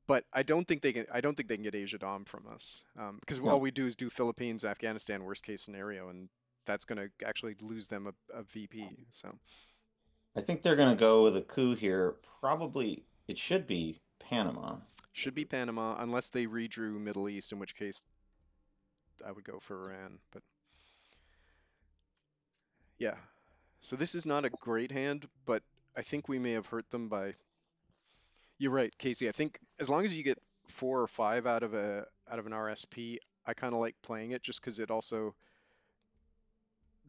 But I don't think they can. I don't think they can get Asia Dom from us. Because No. all we do is do Philippines, Afghanistan, worst case scenario, and that's gonna actually lose them a VP. So I think they're gonna go with a coup here. Probably it should be Panama. should be Panama unless they redrew Middle East, in which case I would go for Iran. But yeah. So this is not a great hand, but I think we may have hurt them by. You're right, Casey. I think as long as you get 4 or 5 out of an RSP, I kind of like playing it just because it also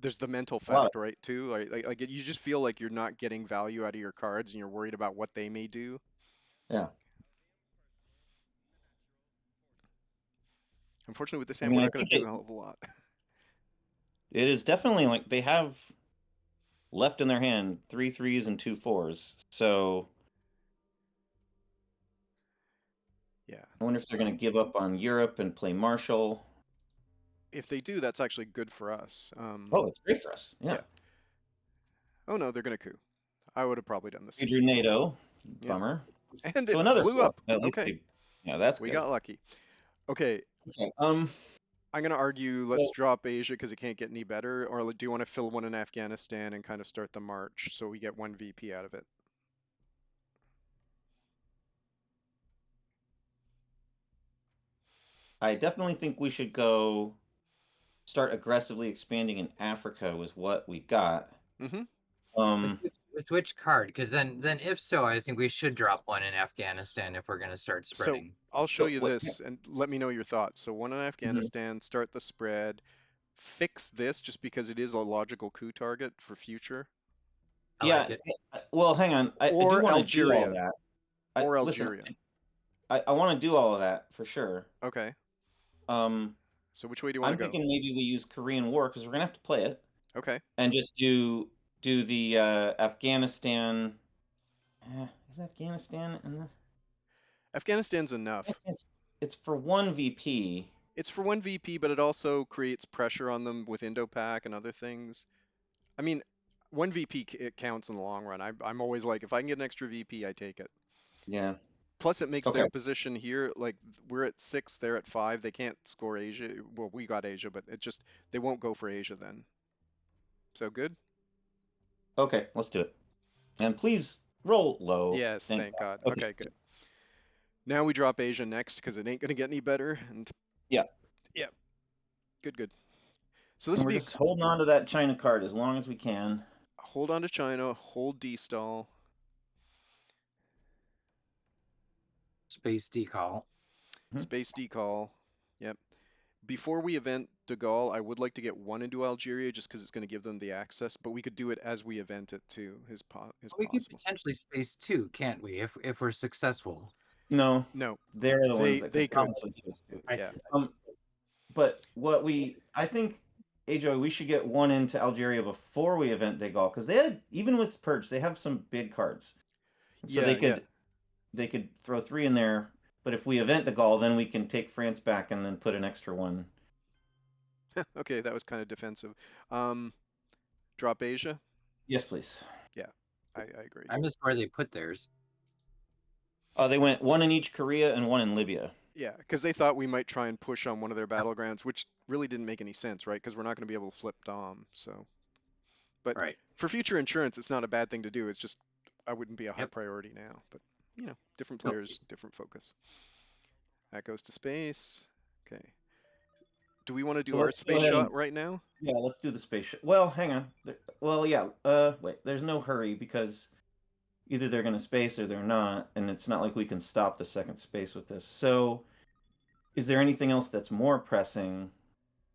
there's the mental Wow. fact, right? Too like you just feel like you're not getting value out of your cards and you're worried about what they may do. Yeah. Unfortunately, with this I hand, mean, we're I not going think to do a hell of a lot. it is definitely like they have left in their hand 3 3s and 2 4s. So Yeah. I wonder if they're gonna give up on Europe and play Marshall. If they do, that's actually good for us. Oh, it's great for us. Yeah. Yeah. Oh no, they're going to coup. I would have probably done the We same. drew NATO. Yeah. Bummer. And So it another flew 4. up. At least Okay. yeah, that's We good. got lucky. Okay. Okay. I'm going to argue let's Well, drop Asia because it can't get any better. Or do you want to fill one in Afghanistan and kind of start the march so we get 1 VP out of it? I definitely think we should go start aggressively expanding in Africa was what we got. Mm-hmm. With which card? Because then if so, I think we should drop one in Afghanistan if we're going to start So spreading. I'll show So you what? this and let me know your thoughts. So one in Afghanistan, start the spread, fix this just because it is a logical coup target for future. I Yeah. like it. Well, hang on. I do Or want to do all Algeria. that. Or Listen, Algeria. I want to do all of that for sure. Okay. Um, So which way do you want I'm to go? thinking maybe we use Korean War because we're gonna have to play it, Okay. and just do the Afghanistan. Is Afghanistan in this? Afghanistan's enough. It's for one VP. It's for one VP, but it also creates pressure on them with Indo-Pac and other things. I mean, one VP it counts in the long run. I'm always like, if I can get an extra VP, I take it. Yeah. Plus, it makes Okay. their position here, like we're at 6, they're at 5. They can't score Asia. Well, we got Asia, but it just they won't go for Asia then. So good? Okay, let's do it. And please roll low. Yes, thank God. Okay. Okay, good. Now we drop Asia next because it ain't gonna get any better. And Yeah. yeah, good. So this And will we're be just holding on to that China card as long as we can. hold on to China, hold D-stall. Space decall. Space decall. Yep. Before we event De Gaulle, I would like to get one into Algeria just because it's going to give them the access, but we could do it as we event it too, is We could possible. potentially space 2, can't we? If we're successful. No, No, they're the ones that they could. possibly do this too. Yeah. But I think, AJ, we should get one into Algeria before we event De Gaulle because they had, even with Purge, they have some big cards. So they could throw 3 in there. But if we event De Gaulle, then we can take France back and then put an extra one. Okay, that was kind of defensive. Drop Asia? Yes, please. Yeah, I agree. I missed where they put theirs. They went one in each Korea and one in Libya. Yeah, because they thought we might try and push on one of their battlegrounds, which really didn't make any sense, right? Because we're not going to be able to flip Dom. So, but Right. for future insurance, it's not a bad thing to do. It's just I wouldn't be a high priority now. But different players, different focus. That goes to space. Okay. Do we want to do So our let's go space ahead shot and- right now? Yeah, let's do the space shot. Well, hang on. Well, yeah. Wait. There's no hurry because either they're going to space or they're not, and it's not like we can stop the second space with this. So, is there anything else that's more pressing?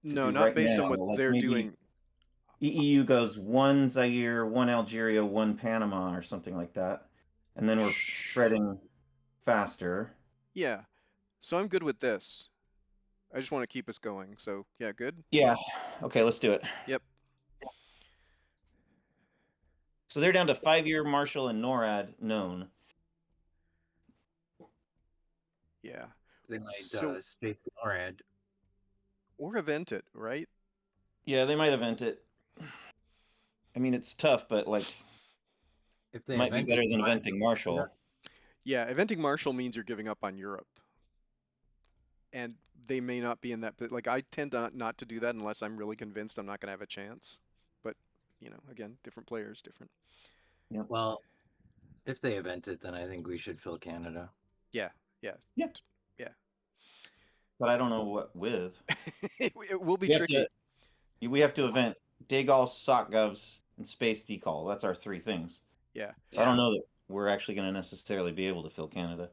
No, do not right based on now, what like they're maybe doing. EU goes 1 Zaire, 1 Algeria, 1 Panama, or something like that, and then we're spreading faster. Yeah. So I'm good with this. I just want to keep us going. So yeah, good. Yeah. Okay, let's do it. Yep. So they're down to 5-year Marshall and NORAD known. Yeah. They might So- space NORAD. Or event it, right? Yeah, they might event it. I mean, it's tough, but like, If they might be event better it, than fine. eventing Marshall. Yeah, eventing Marshall means you're giving up on Europe. And they may not be in that, but like I tend not to do that unless I'm really convinced I'm not going to have a chance. But, again, different players, different. Well, if they event it, then I think we should fill Canada. Yeah. But I don't know what with. It will be We have tricky. We have to event De Gaulle, SOCGovs, and Space Decall. That's our 3 things. Yeah. So I don't know that we're actually going to necessarily be able to fill Canada.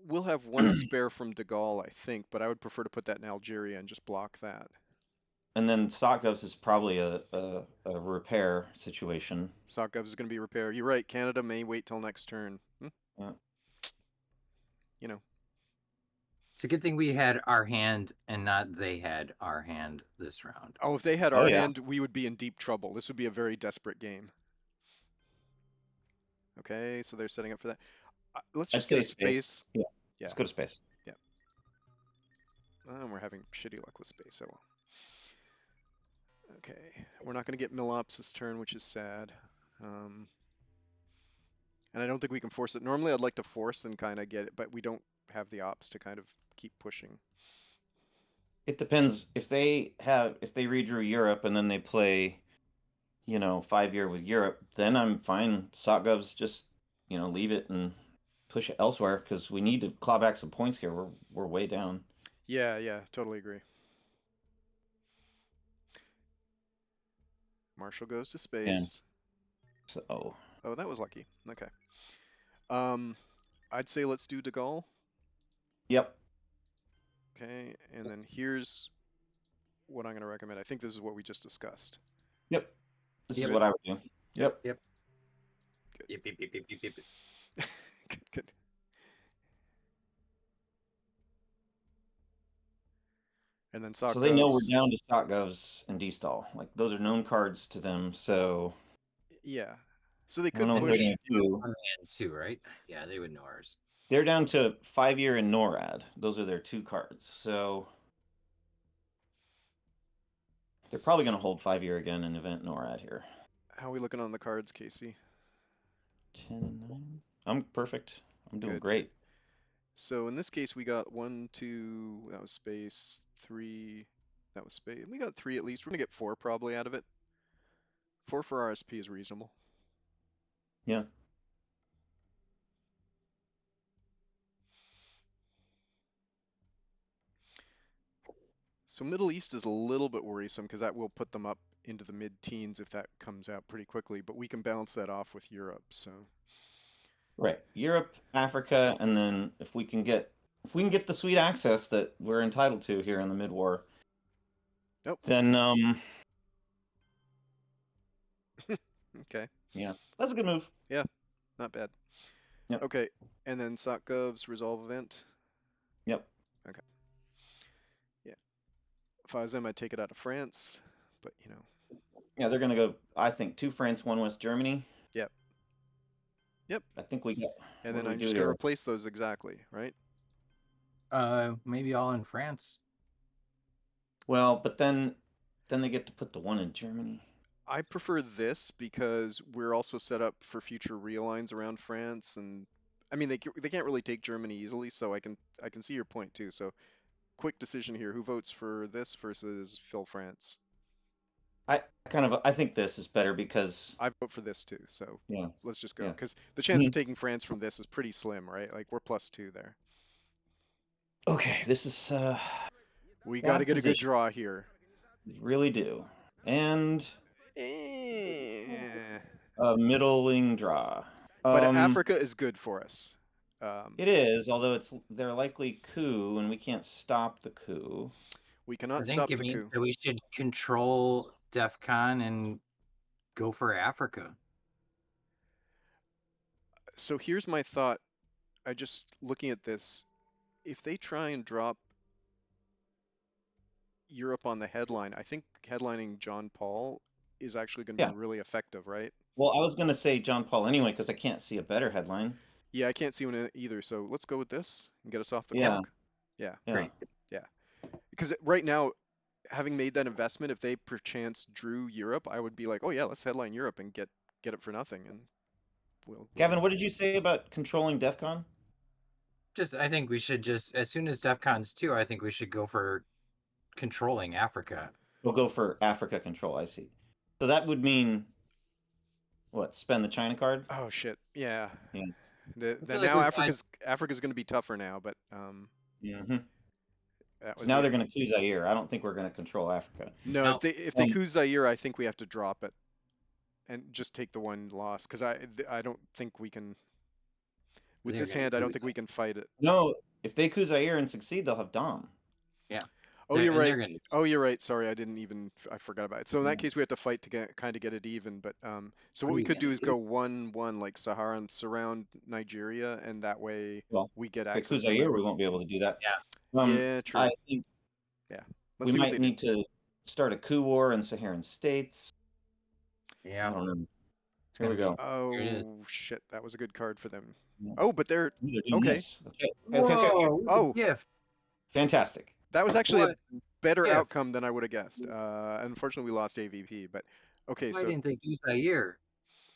We'll have one spare from De Gaulle, I think, but I would prefer to put that in Algeria and just block that. And then SOCGovs is probably a repair situation. SOCGov is going to be repair. You're right. Canada may wait till next turn. Yeah. It's a good thing we had our hand and not they had our hand this round. Oh, if they had Oh, our yeah. hand, we would be in deep trouble. This would be a very desperate game. Okay, so they're setting up for that. Let's I'd just get a say space. space. Yeah. Yeah. Let's go to space. And we're having shitty luck with space. Oh well. Okay, we're not going to get Millops this turn, which is sad. And I don't think we can force it. Normally, I'd like to force and kind of get it, but we don't have the ops to kind of keep pushing. It depends if they redrew Europe and then they play, 5-year with Europe, then I'm fine. SOCGovs just, leave it and push it elsewhere because we need to claw back some points here. We're way down. Yeah, totally agree. Marshall goes to And space. so Oh, that was lucky. Okay. Um, I'd say let's do De Gaulle. yep. Okay, and then here's what I'm going to recommend. I think this is what we just discussed. Yep. This is Good? what I would do. Yep. Yep. Good. Yep, yep, yep, yep, yep, yep. Good, good. And then So they know we're Sokovs. down to stock govs and D-stall. Like those are known cards to them. So Yeah. So they I don't could know what they're push. going to do. 1 and 2, right? Yeah, they would know ours. They're down to 5-year and NORAD. Those are their 2 cards. So they're probably going to hold 5-year again and event NORAD here. How are we looking on the cards, Casey? 10 and 9. I'm perfect. I'm doing Good. great. So in this case, we got 1, 2, that was space, 3, that was space. We got 3 at least. We're gonna get 4 probably out of it. 4 for RSP is reasonable. Yeah. So Middle East is a little bit worrisome because that will put them up into the mid-teens if that comes out pretty quickly, but we can balance that off with Europe. So Right. Europe, Africa, and then if we can get the sweet access that we're entitled to here in the mid-war, Nope. then Okay. yeah, that's a good move. Yeah, not bad. Yep. Okay, and then SocGov's resolve event. Yep. Okay. Yeah. If I was them, I'd take it out of France, but you know. Yeah, they're gonna go. I think 2 France, 1 West Germany. Yep. Yep. I think we got. And What then do we I'm do just gonna here? replace those exactly, right? Maybe all in France. Well, but then they get to put the 1 in Germany. I prefer this because we're also set up for future realigns around France, and I mean they can't really take Germany easily, so I can see your point too. So quick decision here: who votes for this versus Phil France? I think this is better because I vote for this too. So yeah, let's just go yeah. because the chance of taking France from this is pretty slim, right? Like we're +2 there. Okay, this is We got to bad get a good position. draw here. We really do. And Eh. a middling draw. But Africa is good for us. It is, although they're likely coup, and we can't stop the coup. We I cannot think stop it the means coup. that we should control DEF CON and go for Africa. So here's my thought. I just looking at this. If they try and drop Europe on the headline, I think headlining John Paul is actually going to be Yeah. really effective, right? Well, I was going to say John Paul anyway because I can't see a better headline. Yeah, I can't see one either. So let's go with this and get us off the Yeah. clock. Yeah, Yeah. great. Yeah, because right now, having made that investment, if they perchance drew Europe, I would be like, oh yeah, let's headline Europe and get it for nothing, and we'll Gavin, what did you say about controlling DEF CON? I think we should just, as soon as DEF CON's 2, I think we should go for controlling Africa. We'll go for Africa control, I see. So that would mean, what, spend the China card? Oh shit, yeah. Yeah. Now Africa's going to be tougher now, but Mm-hmm. that So was now the they're going to coup Zaire. I don't think we're going to control Africa. no. No. If they coup Zaire, I think we have to drop it and just take the one loss because I don't think we can with They're this gonna hand. I don't coup think we can fight it. No, if they coup Zaire and succeed, they'll have Dom. Yeah. Oh, you're And right. they're gonna- Oh, you're right. Sorry, I forgot about it. So in Yeah. that case, we have to fight to get it even. But so What what are we you could do gonna is do? go 1-1 like Sahara and surround Nigeria, and that way Well, we get if they coup access to Zaire, we Mali. won't be able to do that. Yeah. Yeah, true. I think Yeah, we let's see what might they do. need to start a coup war in Saharan states. I Yeah. don't know. It's Here we gonna go. Here it is. Oh shit, that was a good card for them. Yeah. Oh, but they're Ooh, they're doing okay. this. Okay. Whoa, what a Oh. gift. Fantastic. That was actually a What better gift. outcome than I would have guessed. Unfortunately, we lost AVP, but okay. Why So didn't they do Zaire?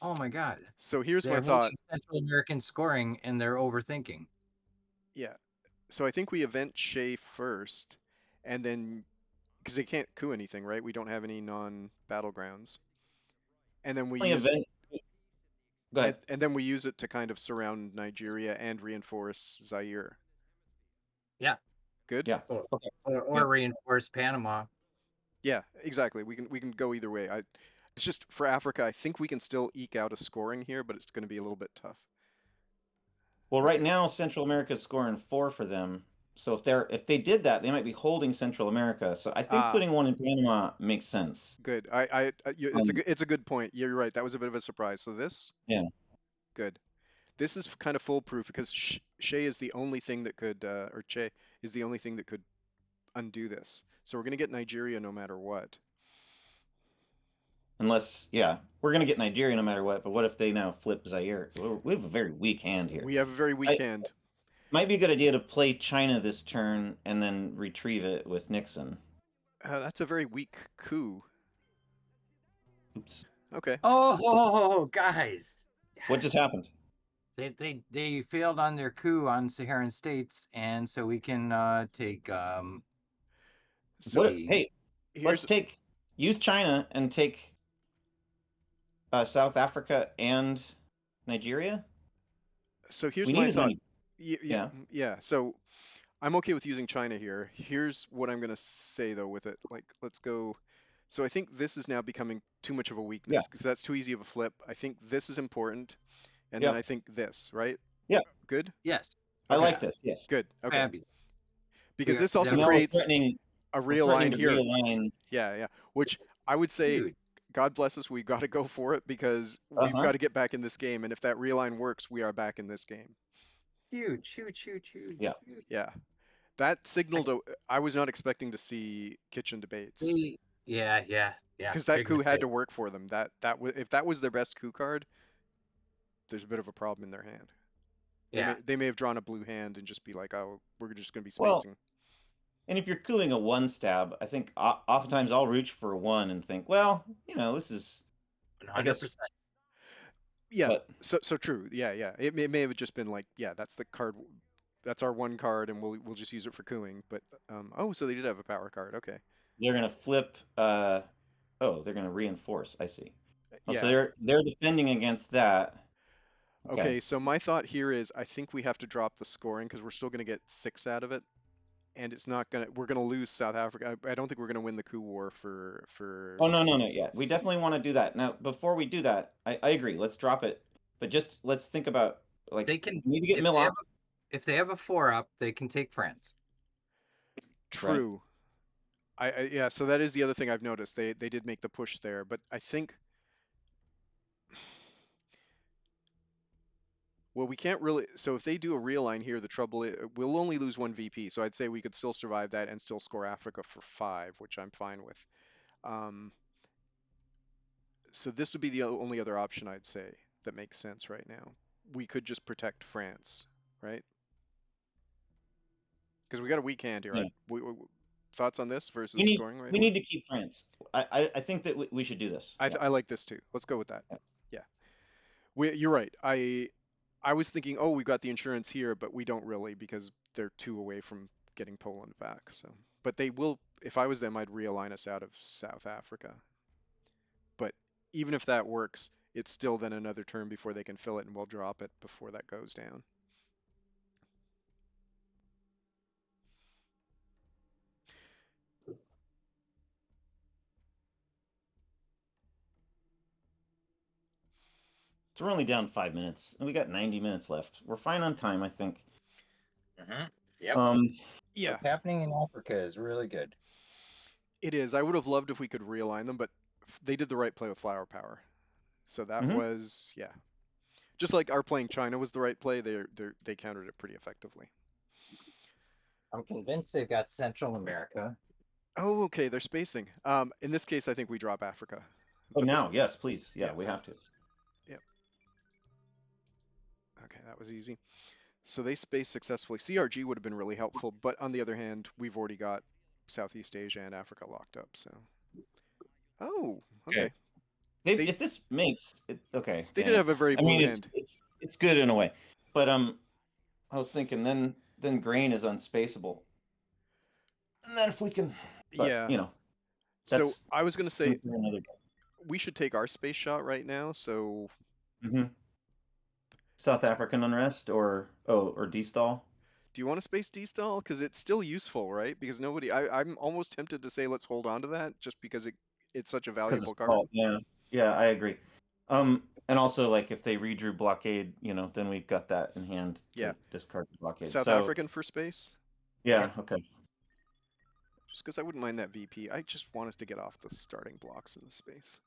Oh my God. here's my They're thought. holding Central American scoring and they're overthinking. Yeah. So I think we event Shea first, and then because they can't coup anything, right? We don't have any non-battlegrounds, and then we Only use event. Go ahead. and then we use it to kind of surround Nigeria and reinforce Zaire. Yeah. Good. Yeah. Or reinforce Panama. Yeah, exactly. We can go either way. It's just for Africa, I think we can still eke out a scoring here, but it's going to be a little bit tough. Well, right now Central America is scoring 4 for them. So if they did that, they might be holding Central America. So I think Ah, putting one in Panama makes sense. good. Um, It's a good point. You're right. That was a bit of a surprise. So this, yeah. good. This is kind of foolproof because Shea is the only thing that could, or Che is the only thing that could undo this. So we're going to get Nigeria no matter what. Unless, yeah, we're gonna get Nigeria no matter what. But what if they now flip Zaire? We have a very weak hand here. We have a very weak I, hand. might be a good idea to play China this turn and then retrieve it with Nixon. That's a very weak coup. Oops. Okay. Oh, guys. What just Yes. happened? They failed on their coup on Saharan states, and so we can take So What? see. Hey, let's here's use China and take South Africa and Nigeria. so here's We my need as thought. many. Yeah. Yeah. So I'm okay with using China here. Here's what I'm gonna say though with it. Like, let's go. So I think this is now becoming too much of a Yeah. weakness because that's too easy of a flip. I think this is important, and then Yep. I think this, right? Yeah. Good? Yes, I Okay. like this. Yes. Good. Okay. fabulous. Because We are this also So now we're creates threatening. a We're threatening realign to here. realign. Yeah. Which I would say, Huge, God bless us, we got to go for it because Uh we've huh. got to get back in this game. And if that realign works, we are back in this game. huge. Yeah. Yeah. That signaled, I was not expecting to see kitchen debates Yeah. because that Big coup had mistake. to work for them. If that was their best coup card, there's a bit of a problem in their hand. Yeah. They may have drawn a blue hand and just be like, oh, we're just going to be Well, spacing. and if you're cooing a 1 stab, I think oftentimes I'll reach for a 1 and think, well, this is, I guess, 100%. Yeah. but So true. Yeah. It may have just been like, yeah, that's the card. That's our one card, and we'll just use it for cooing. But oh, so they did have a power card. Okay. they're gonna flip. They're gonna reinforce. I see. Oh, so Yeah. they're defending against that. Okay. Okay. So my thought here is, I think we have to drop the scoring because we're still going to get 6 out of it, and it's not gonna. We're gonna lose South Africa. I don't think we're gonna win the coup war for Oh no, these. yeah. We definitely want to do that. Now, before we do that, I agree. Let's drop it. But just let's think about They can we need to get if Mill they off. have if they have a 4-up, they can take France. True. Yeah. So that is the other thing I've noticed. They did make the push there, but I think. Well, we can't really. So if they do a realign here, the trouble is we'll only lose 1 VP. So I'd say we could still survive that and still score Africa for 5, which I'm fine with. Um, so this would be the only other option I'd say that makes sense right now. We could just protect France, right? Because we got a weak hand here. Yeah. Thoughts on this versus We scoring right we now? need to keep France. I think that we should do this. Yeah. I like this too. Let's go with that. Yeah. Yeah. You're right. I was thinking, oh, we got the insurance here, but we don't really because they're 2 away from getting Poland back. So, but they will. If I was them, I'd realign us out of South Africa. But even if that works, it's still then another turn before they can fill it, and we'll drop it before that goes down. So we're only down 5 minutes, and we got 90 minutes left. We're fine on time, I think. Yep. Yeah, What's happening in Africa is really good. it is. I would have loved if we could realign them, but they did the right play with flower power. So that was, yeah. Just like our playing China was the right play, they countered it pretty effectively. I'm convinced they've got Central America. Oh, okay, they're spacing. In this case, I think we drop Africa. Oh, now, yes, please. Yeah, Yeah. we have to. Yep. Okay, that was easy. So they spaced successfully. CRG would have been really helpful, but on the other hand, we've already got Southeast Asia and Africa locked up. So, oh, okay. If this makes it, okay. They did have a very blue hand. It's good in a way, but I was thinking then grain is unspaceable, and then if we can, but, Yeah. So that's I was gonna say another. we should take our space shot right now. So South African unrest or destall. do you want to space destall? Because it's still useful, right? Because I'm almost tempted to say let's hold on to that just because it's such a valuable card. Yeah. Yeah, I agree. And also like if they redrew blockade, then we've got that in hand Yeah. to discard the blockade. South So African for space? yeah, okay. Just because I wouldn't mind that VP. I just want us to get off the starting blocks in the space.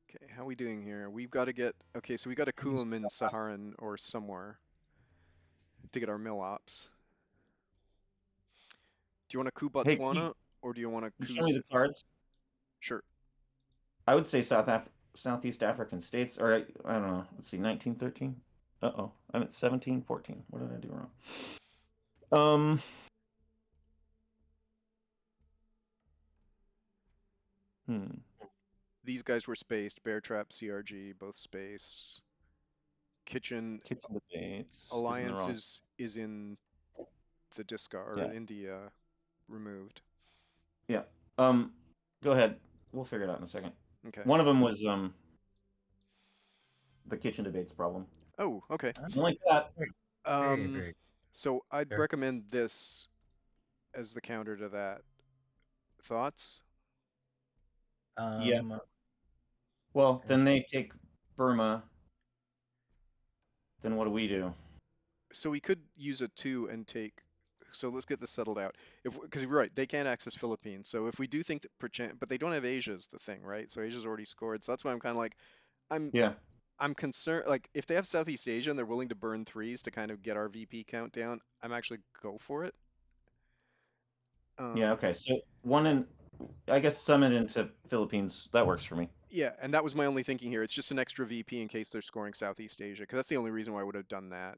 Okay, how are we doing here? We've got to get... Okay, so we got to coup him in Saharan or somewhere to get our mill ops. Do you want to coup Hey, can Botswana or do you want to you coup... show me the cards? Sure. I would say Southeast African states, or I don't know. Let's see, 1913. Uh-oh, I'm at 1714. What did I do wrong? Um, hmm. These guys were spaced. Bear Trap, CRG, both space. Kitchen Kitchen debates is in the Alliance wrong. is in the discard, Yeah. or in the removed. Yeah. Go ahead. We'll figure it out in a second. Okay. One of them was the kitchen debates problem. Oh, okay. Don't like that. Very So I'd fair. recommend this as the counter to that. Thoughts? Yeah. Um, Well, then they take Burma. Then what do we do? So we could use a 2 and take. So let's get this settled out. Because you're right, they can't access Philippines. So if we do think that perchance, but they don't have Asia's the thing, right? So Asia's already scored. So that's why I'm kind of like, I'm Yeah. I'm concerned. Like if they have Southeast Asia and they're willing to burn 3s to kind of get our VP count down, I'm actually go for it. Yeah. Okay. So one in, I guess, summit into Philippines. That works for me. Yeah, and that was my only thinking here. It's just an extra VP in case they're scoring Southeast Asia, because that's the only reason why I would have done that.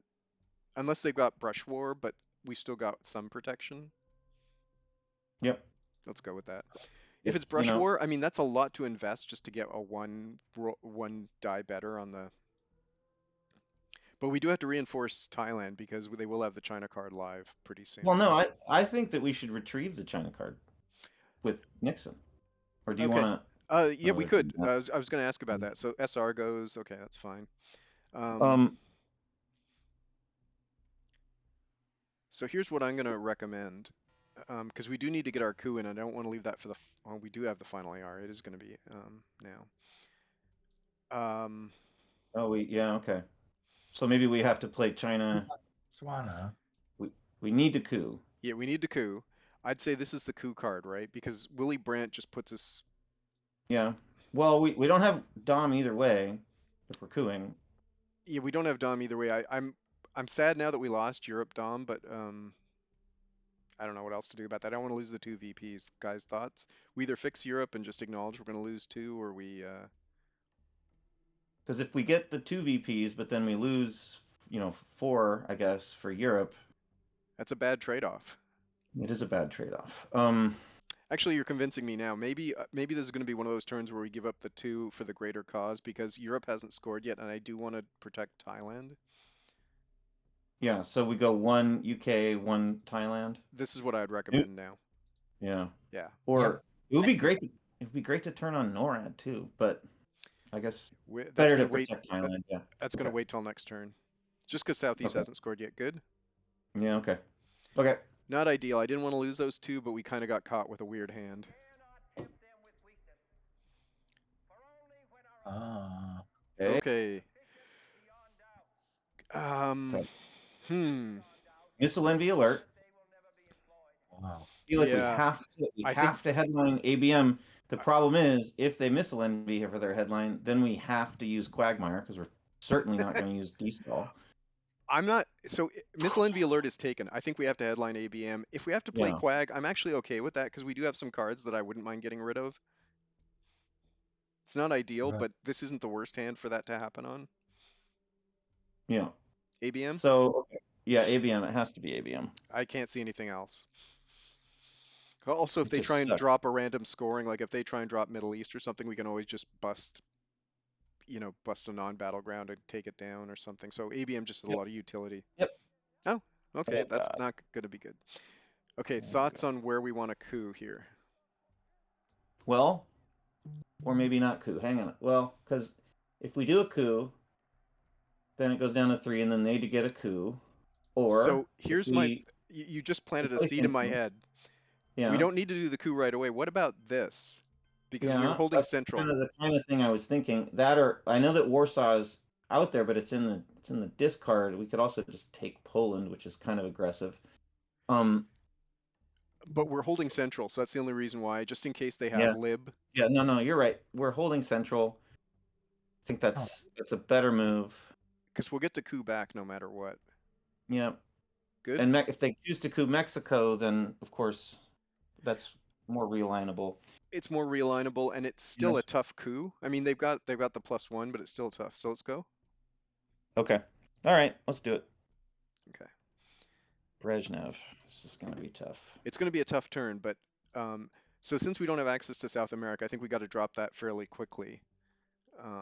Unless they've got Brush War, but we still got some protection. Yep. Let's go with that. If it's Brush War, I mean, that's a lot to invest just to get a one die better on the... But we do have to reinforce Thailand because they will have the China card live pretty soon. Well, no, I think that we should retrieve the China card with Nixon. Or do you Okay. want to? Yeah, we could. I was going to ask about that. So SR goes. Okay, that's fine. So here's what I'm going to recommend. Because we do need to get our coup in. I don't want to leave that for the... Well, we do have the final AR. It is going to be now. Yeah, okay. So maybe we have to play China. Botswana. We need to coup. Yeah, we need to coup. I'd say this is the coup card, right? Because Willy Brandt just puts us... Yeah. Well, we don't have Dom either way if we're cooing. Yeah, we don't have Dom either way. I'm sad now that we lost Europe Dom, but I don't know what else to do about that. I don't want to lose the 2 VPs. Guys, thoughts? We either fix Europe and just acknowledge we're going to lose 2, or we... Because if we get the 2 VPs, but then we lose, 4, I guess, for Europe... That's a bad trade-off. It is a bad trade-off. Actually, you're convincing me now. Maybe this is going to be one of those turns where we give up the 2 for the greater cause, because Europe hasn't scored yet, and I do want to protect Thailand. Yeah, so we go 1 UK, 1 Thailand. This is what I'd recommend now. Yeah. Yeah. Or it would be great. It would be great to turn on NORAD too, but I guess That's better to gonna wait. protect Thailand. Yeah. That's going to wait till next turn. Just because Southeast hasn't scored yet. Good. Yeah. Okay. Okay. Not ideal. I didn't want to lose those 2, but we kind of got caught with a weird hand. Okay. Missile envy alert. Wow. I feel like Yeah. we have to headline ABM. The problem is, if they missile envy for their headline, then we have to use Quagmire because we're certainly not going to use D-Stall. I'm not. So Missile Envy Alert is taken. I think we have to headline ABM. If we have to play Quag, I'm actually okay with that because we do have some cards that I wouldn't mind getting rid of. It's not ideal, but this isn't the worst hand for that to happen on. Yeah. ABM? So, yeah, ABM. It has to be ABM. I can't see anything else. Also, if they try and drop a random scoring, like if they try and drop Middle East or something, we can always just bust a non-battleground and take it down or something. So ABM just has a lot of utility. Yep. Oh, okay. That's not going to be good. Okay, thoughts on where we want to coup here? Well, or maybe not coup. Hang on. Well, because if we do a coup, then it goes down to 3, and then they get a coup. Or so here's you just planted a seed in my head. Yeah. We don't need to do the coup right away. What about this? because we were Yeah, holding that's central. kind of the thing I was thinking. That, or I know that Warsaw's out there, but it's in the discard. We could also just take Poland, which is kind of aggressive. Um, But we're holding central, so that's the only reason why, just in case they have yeah, lib. yeah, no, you're right. We're holding Central. I think Oh. that's a better move. Because we'll get to coup back no matter what. Yeah, Good? and if they choose to coup Mexico, then of course that's more realignable. It's more realignable, and it's still Yes. a tough coup. I mean, they've got the +1, but it's still tough. So let's go. Okay, all right, let's do it. Okay. Brezhnev. This is going to be tough. It's going to be a tough turn, but so since we don't have access to South America, I think we got to drop that fairly quickly.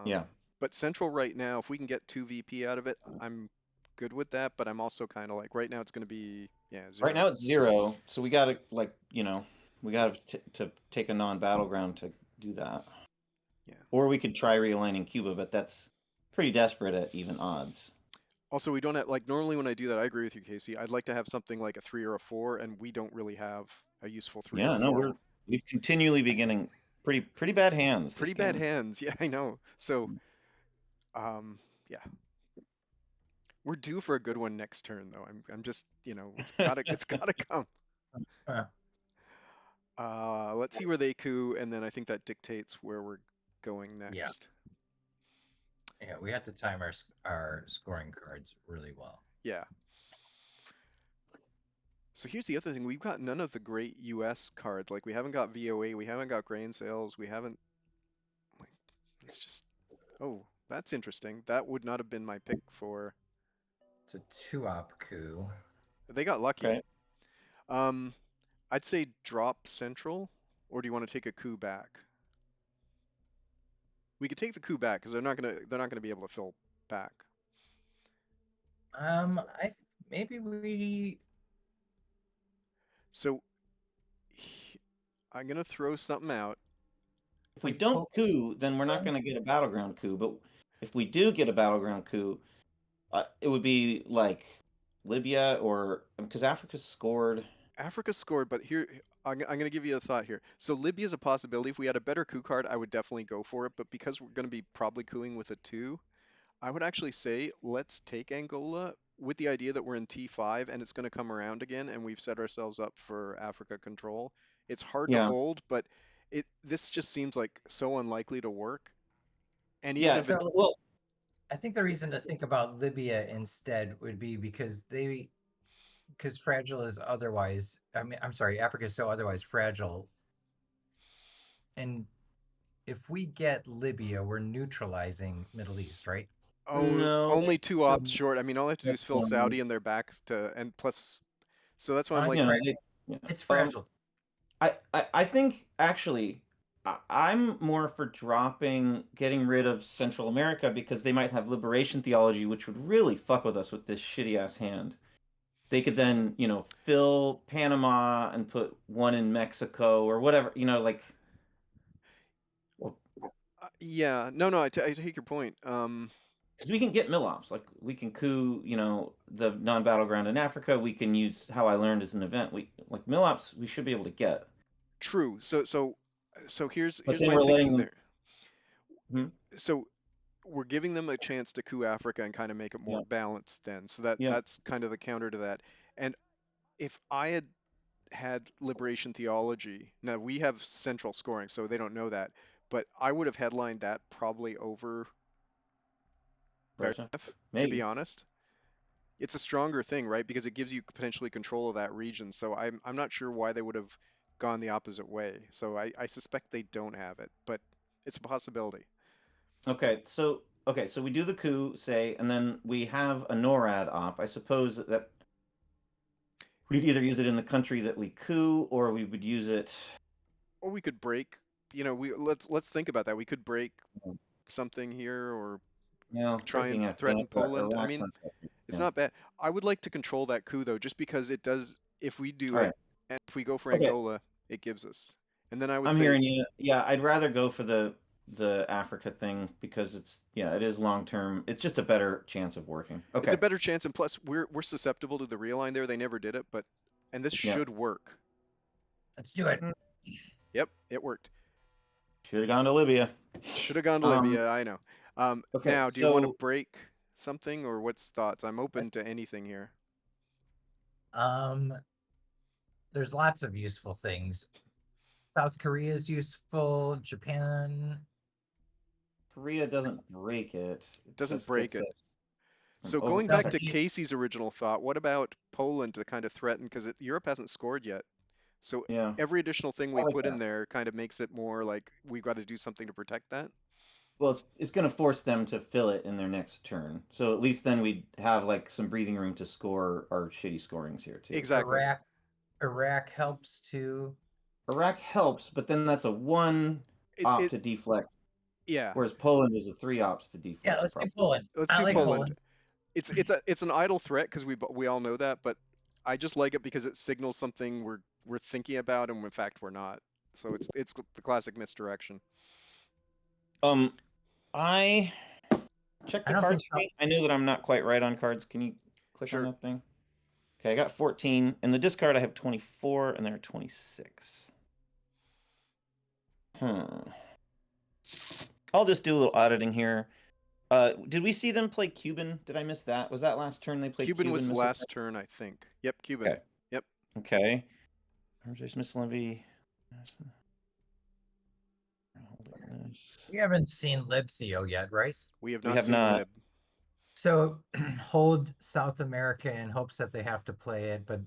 Yeah. But Central right now, if we can get 2 VP out of it, I'm good with that. But I'm also kind of like, right now it's going to be, yeah, 0. Right now it's 0, so we got to we got to take a non-battleground to do that. Yeah. Or we could try realigning Cuba, but that's pretty desperate at even odds. Also, we don't have, like, normally when I do that, I agree with you, Casey. I'd like to have something like a 3 or a 4, and we don't really have a useful 3 Yeah, or no, 4. we've continually been getting pretty bad hands. Pretty this bad game. hands. Yeah, I know. So, yeah. We're due for a good one next turn, though. I'm just, it's gotta come. Let's see where they coup, and then I think that dictates where we're going next. Yeah, we have to time our scoring cards really well. Yeah. So here's the other thing. We've got none of the great US cards. Like, we haven't got VOA, we haven't got grain sales, we haven't, like, it's just, oh, that's interesting. That would not have been my pick for, It's a 2-op coup. they got lucky. Okay. I'd say drop central, or do you want to take a coup back? We could take the coup back because they're not gonna be able to fill back. Maybe we. So I'm gonna throw something out. If we don't coup, then we're not going to get a battleground coup. But if we do get a battleground coup, it would be like Libya, or because Africa scored. Africa scored, but here I'm gonna give you a thought here. So Libya is a possibility. If we had a better coup card, I would definitely go for it. But because we're gonna be probably cooing with a 2, I would actually say let's take Angola with the idea that we're in T5 and it's going to come around again and we've set ourselves up for Africa control. It's hard to Yeah. hold, but this just seems like so unlikely to work. And Yeah, even if it, well, I think the reason to think about Libya instead would be because fragile is otherwise. I mean, I'm sorry, Africa is so otherwise fragile. And if we get Libya, we're neutralizing Middle East, right? oh, No, only 2 so- ops short. I mean, all I have to do is fill Yeah. Saudi and their back to, and plus, so that's why I'm like, It's fragile. I think actually I'm more for getting rid of Central America because they might have liberation theology, which would really fuck with us with this shitty ass hand. They could then, fill Panama and put one in Mexico or whatever, like. yeah, no, I take your point. Because we can get mill-ops, like we can coup, the non-battleground in Africa. We can use How I Learned as an event. We like mill-ops. We should be able to get. True. So here's But then my we're thinking letting them. there. So we're giving them a chance to coup Africa and kind of make it more Yeah. balanced then. So Yeah. that's kind of the counter to that. And if I had liberation theology, now we have central scoring, so they don't know that, but I would have headlined that probably over Russia. Brezhnev, to Maybe. be honest. It's a stronger thing, right? Because it gives you potentially control of that region. So I'm not sure why they would have gone the opposite way. So I suspect they don't have it, but it's a possibility. Okay, so we do the coup, say, and then we have a NORAD op. I suppose that we'd either use it in the country that we coup, or we would use it. Or we could break, let's think about that. We could break something here, or try and threaten Poland. I mean, it's not bad. I would like to control that coup though, just because it does. If we do it, and if we go for Angola, it gives us. And then I would I'm say, hearing you. Yeah, I'd rather go for the Africa thing because it is long term. It's just a better chance of working. Okay. It's a better chance, and plus we're susceptible to the realign there. They never did it, and this should work. Let's do it. Yep, it worked. Should have gone to Libya. Should have gone to Um, Libya, I know. okay, Now, do you want to so break something or what's thoughts? I'm open to anything here. Um, there's lots of useful things. South Korea is useful. Japan. Korea doesn't break it. It Doesn't just break gets it. us an So going No, back but to overprotection. Casey's original thought, what about Poland to kind of threaten, because Europe hasn't scored yet. So Yeah. every additional thing I we like put in that. there kind of makes it more like we've got to do something to protect that. Well, it's going to force them to fill it in their next turn. So at least then we'd have like some breathing room to score our shitty scorings here too. Exactly. Iraq helps too. Iraq helps, but then that's a 1 It's op it to deflect, yeah. whereas Poland is a 3 ops to Yeah, deflect, let's do probably. Poland. Let's I do like Yeah. Poland. Poland. It's an idle threat because we all know that, but I just like it because it signals something we're thinking about and in fact we're not. So it's the classic misdirection. Um, I check I the don't cards think for me. I know that I'm not quite right on cards. Can you click on Sure. that thing? Okay, I got 14. In the discard, I have 24, and there are 26. I'll just do a little auditing here. Did we see them play Cuban? Did I miss that? Was that last turn they played Cuban was Missile? last turn, I think. Yep, Cuban. Okay. Yep. Okay. Missile Envy. We haven't seen Lib Theo yet, right? We have We not have seen not. Lib. So hold South America in hopes that they have to play it, but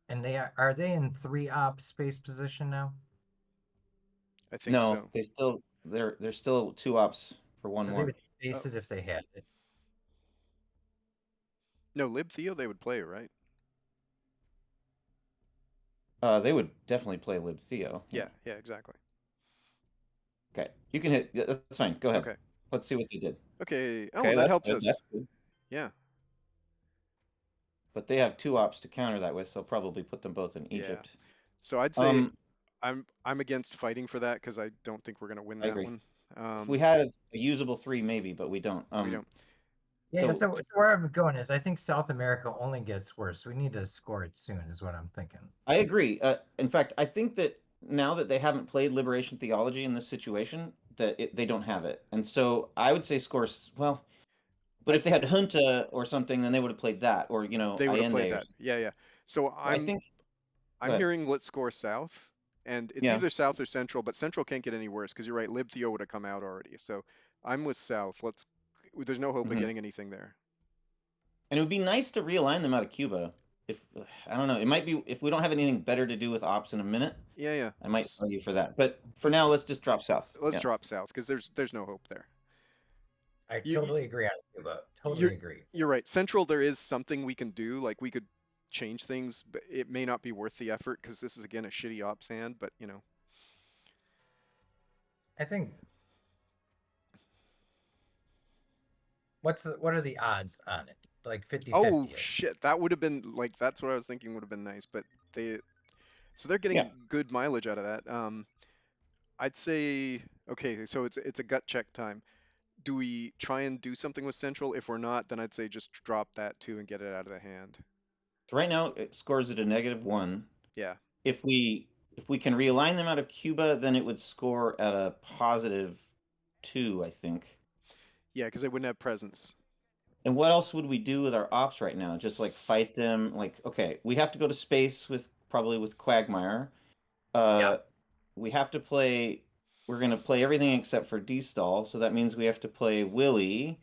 and are they in 3 op space position now? I think No, so. they're still 2 ops for 1 So they more. would space Oh. it if they had it. No, Lib Theo they would play, right? They would definitely play Lib Theo. Yeah, yeah, exactly. Okay, you can hit. Yeah, that's fine. Go ahead. Okay. Let's see what they did. Okay. Oh, Okay, well, that that's helps good. us. That's good. Yeah. But they have 2 ops to counter that with, so I'll probably put them both in Yeah. Egypt. So I'd say Um, I'm against fighting for that because I don't think we're gonna win I that agree. one. If we had a usable 3, maybe, but we don't. We don't. Yeah, So so where I'm going is I think South America only gets worse. We need to score it soon, is what I'm thinking. I agree. In fact, I think that now that they haven't played Liberation Theology in this situation, that they don't have it, and so I would say scores. Well, but if they had Junta or something, then they would have played that, or they would have played Allende. that. Yeah, yeah. So I think. Go I'm ahead. hearing let's score South, and it's Yeah. either South or Central, but Central can't get any worse because you're right. Lib Theo would have come out already. So I'm with South. There's no hope of Mhm. getting anything there. And it would be nice to realign them out of Cuba. If I don't know, it might be if we don't have anything better to do with ops in a minute. Yeah, yeah. I might argue for that, but for now, let's just drop South. Let's Yeah. drop South because there's no hope there. I You- totally agree on Cuba. You're Totally agree. you're right. Central, there is something we can do. Like we could change things, but it may not be worth the effort because this is again a shitty ops hand. But you know, I think what are the odds on it? Like 50-50. oh shit, that would have been like that's what I was thinking would have been nice. But they're getting Yeah. good mileage out of that. I'd say okay, so it's a gut check time. Do we try and do something with Central? If we're not, then I'd say just drop that too and get it out of the hand. So right now, it scores at a -1. Yeah. If we can realign them out of Cuba, then it would score at a +2, I think. Yeah, because they wouldn't have presence. And what else would we do with our ops right now? Just like fight them? Like, okay, we have to go to space probably with Quagmire. We have to play. We're gonna play everything except for D-Stall, so that means we have to play Willie,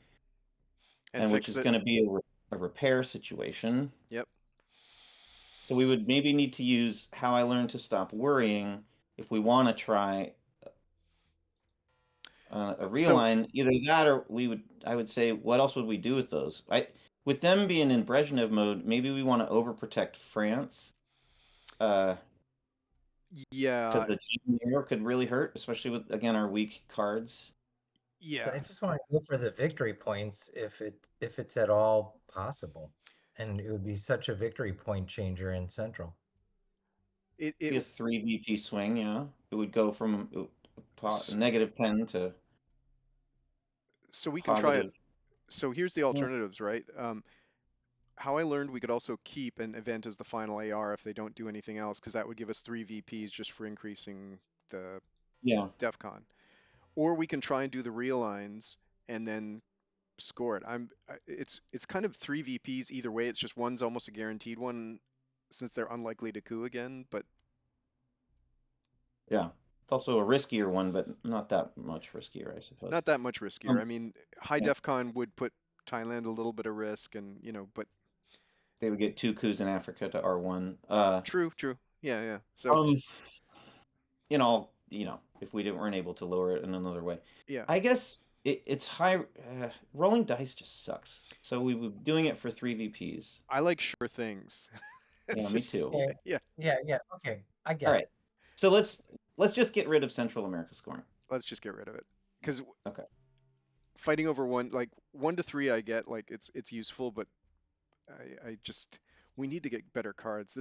and which fix is it. going to be a repair situation. Yep. So we would maybe need to use How I Learned to Stop Worrying if we want to try a realign. Either that, or I would say, what else would we do with those? With them being in Brezhnev mode, maybe we want to overprotect France. Yeah. Because the Junior could really hurt, especially with again our weak cards. Yeah. I just want to go for the victory points if it's at all possible, and it would be such a victory point changer in Central. It Be a 3 VP swing, yeah. It would go from -10 to. So we can try it. So here's the alternatives, right? How I Learned we could also keep an event as the final AR if they don't do anything else, because that would give us 3 VPs just for increasing the DEF CON. or we can try and do the realigns and then score it. It's kind of three VPs either way. It's just one's almost a guaranteed one since they're unlikely to coup again, but Yeah. It's also a riskier one, but not that much riskier, I suppose. not that much riskier. I Um, mean, high yeah, DEFCON would put Thailand a little bit of risk, and but they would get 2 coups in Africa to R1. true, true. Yeah, yeah. So Um, if we weren't able to lower it in another way, yeah, I guess it's high. Rolling dice just sucks. So we were doing it for 3 VPs. I like sure things. Yeah, It's me just too. Okay. yeah. Yeah. Okay. I All get right. it. So let's just get rid of Central America scoring. Let's just get rid of it because Okay. fighting over like 1 to 3, I get like it's useful, but I just we need to get better cards.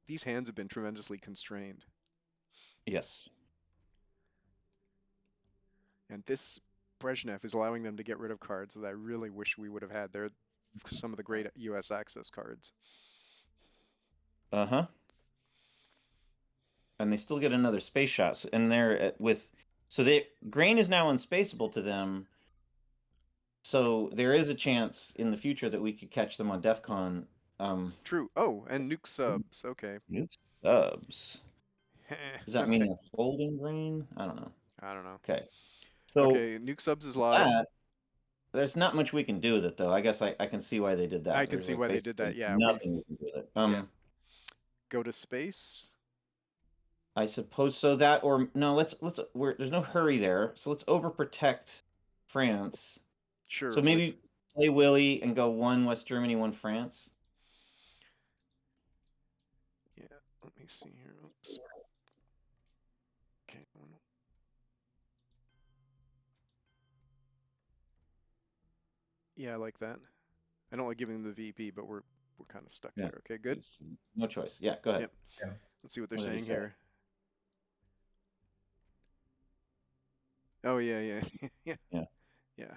These hands have been tremendously constrained, Yes. and this Brezhnev is allowing them to get rid of cards that I really wish we would have had. They're some of the great U.S. access cards. Uh-huh. And they still get another space shot. And they're grain is now unspaceable to them. So there is a chance in the future that we could catch them on DEF CON. True. Oh, and nuke subs. Okay. Nuke subs. Does that mean Okay. they're holding grain? I don't know. I don't know. Okay. So Okay, nuke subs is live. there's not much we can do with it, though. I guess I can see why they did that. I can There's see why they did that. basically Yeah, nothing we can do with it. yeah. Go to space. I suppose so. That or no, there's no hurry there. So let's overprotect France. Sure. So maybe play Willie and go 1 West Germany, 1 France. Yeah, let me see here. Oops. Okay. Yeah, I like that. I don't like giving them the VP, but we're kind of stuck Yeah. there. Okay, good. No choice. Yeah, go ahead. Yep. Yeah. Let's see what they're What did he saying say? here. Oh yeah, yeah, yeah, Yeah. yeah.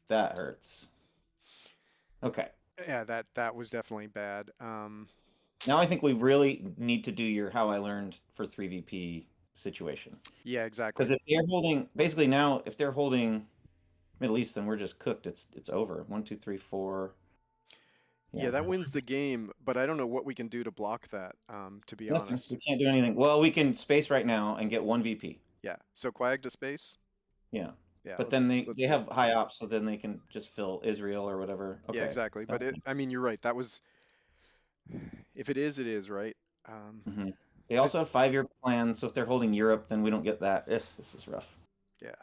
That hurts. Okay. Yeah, that was definitely bad. Now I think we really need to do your how I learned for 3VP situation. Yeah, Because exactly. if they're holding, basically now, if they're holding Middle East, then we're just cooked. It's over. 1, 2, 3, 4. Yeah, that wins the game, but I don't know what we can do to block that, to be Nothing. honest. We can't do anything. Well, we can space right now and get 1 VP. Yeah, so Quag to space? Yeah. Yeah, But let's then they do have it. high ops, so then they can just fill Israel or whatever. Okay. Yeah, exactly. But I mean, you're right. That was, if it is, right? Mhm. They also have 5-year plans, so if they're holding Europe, then we don't get that. This is rough. Yeah.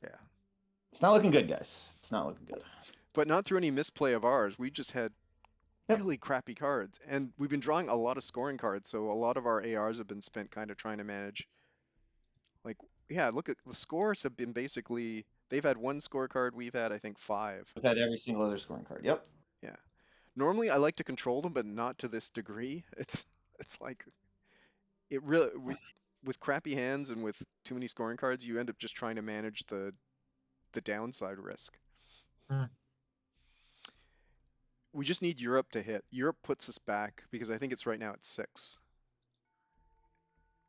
Yeah. It's not looking good, guys. It's not looking good. But not through any misplay of ours. We just had Yep. really crappy cards. And we've been drawing a lot of scoring cards, so a lot of our ARs have been spent kind of trying to manage. Like, yeah, look at the scores have been basically, they've had 1 scorecard, we've had, I think, 5. We've had every single other scoring card. Yep. Yeah. Normally I like to control them, but not to this degree. It's like, it really, with crappy hands and with too many scoring cards, you end up just trying to manage the downside risk. We just need Europe to hit. Europe puts us back because I think it's right now at 6.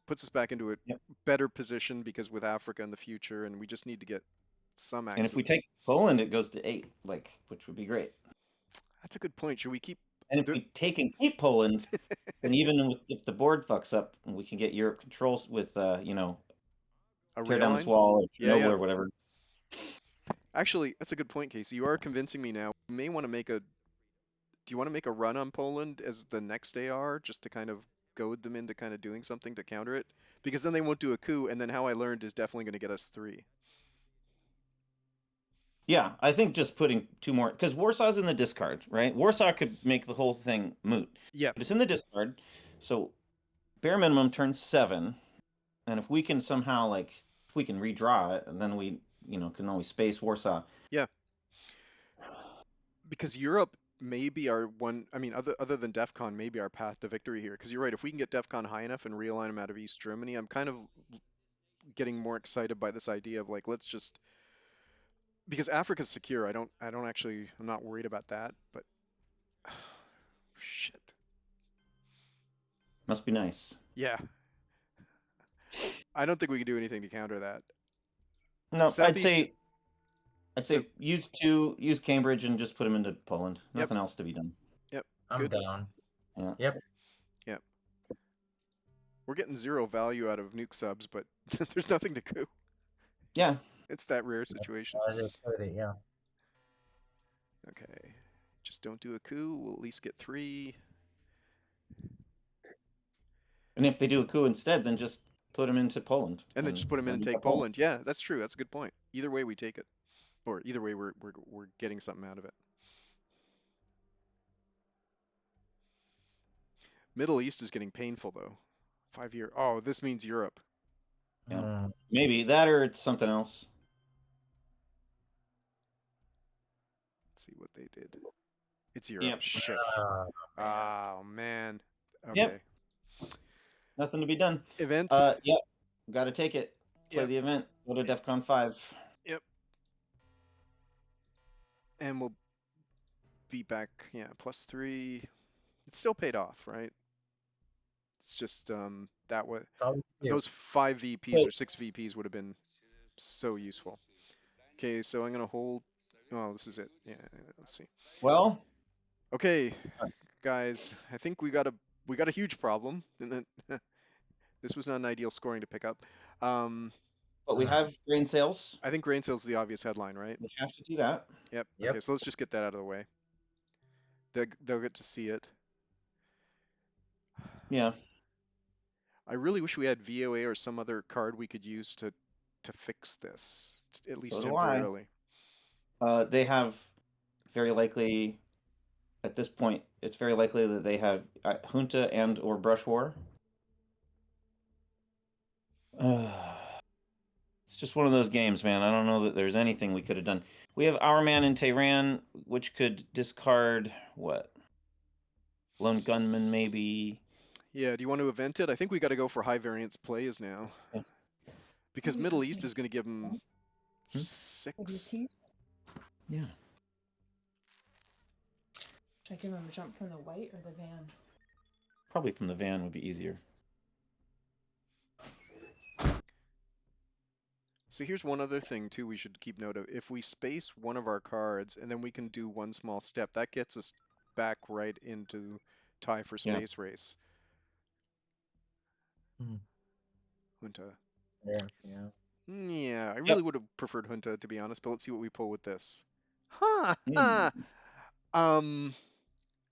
Puts us back into a Yep. better position because with Africa in the future, and we just need to get some access. And if we take Poland, it goes to 8, which would be great. That's a good point. Should we keep? And if we take and keep Poland, then even if the board fucks up, we can get Europe controls with, tear down this wall or Chernobyl or whatever. Actually, that's a good point, Casey. You are convincing me now. We may want to make a. Do you want to make a run on Poland as the next AR just to kind of goad them into kind of doing something to counter it? Because then they won't do a coup, and then how I learned is definitely going to get us 3. Yeah, I think just putting 2 more, because Warsaw's in the discard, right? Warsaw could make the whole thing moot. Yeah. But it's in the discard, so bare minimum turn 7, and if we can somehow, if we can redraw it, and then we, can always space Warsaw. Yeah. Because Europe may be our one, I mean, other than DEF CON, maybe our path to victory here. Because you're right, if we can get DEF CON high enough and realign them out of East Germany, I'm kind of getting more excited by this idea of like, let's just, because Africa's secure. I'm not worried about that, but shit. Must be nice. Yeah. I don't think we can do anything to counter that. No, Southeast. I'd So say use Cambridge and just put them into Poland. Yep. Nothing else to be done. Yep. I'm Good. down. Yeah. Yep. Yep. We're getting 0 value out of nuke subs, but there's nothing to coup. Yeah. It's that rare situation. I just put it, yeah. Okay. Just don't do a coup. We'll at least get 3. And if they do a coup instead, then just put them into Poland. And then just put them in and you take got Poland. Poland. Yeah, that's true. That's a good point. Either way, we take it. Or either way, we're getting something out of it. Middle East is getting painful though. 5-year. Oh, this means Europe. Yeah. Mm, Maybe that or it's something else. Let's see what they did. It's Europe. Yep. Shit. Oh man. Okay. Yep. Nothing to be done. Event. Yep. Got to take it. Play Yep. the event. Go to DEF CON 5. And we'll be back. Yeah, +3. It still paid off, right? It's just that was those 5 VPs or 6 VPs would have been so useful. Okay, so I'm gonna hold. Oh, this is it. Yeah, let's see. Well, Okay, guys, I think we got a huge problem. And then this was not an ideal scoring to pick up. but we have grain sales. I think grain sales is the obvious headline, right? We have to do that. Yep. Yep. Okay, so let's just get that out of the way. They'll get to see it. Yeah. I really wish we had VOA or some other card we could use to fix this, at least So do I. temporarily. They have very likely, at this point, it's very likely that they have Junta and or Brush War. It's just one of those games, man. I don't know that there's anything we could have done. We have Our Man in Tehran, which could discard what? Lone Gunman, maybe. Yeah, do you want to event it? I think we got to go for high variance plays now. Yeah. Because Maybe Middle this East may- is going to give them Hmm? With your 6. teeth? Yeah. Should I give him a jump from the white or the van? Probably from the van would be easier. So here's one other thing too we should keep note of. If we space one of our cards and then we can do one small step, that gets us back right into tie for Yeah. space race. Hmm. Junta. Yeah. Yeah, I really would have preferred Junta to be honest, but let's see what we pull with this. Ha!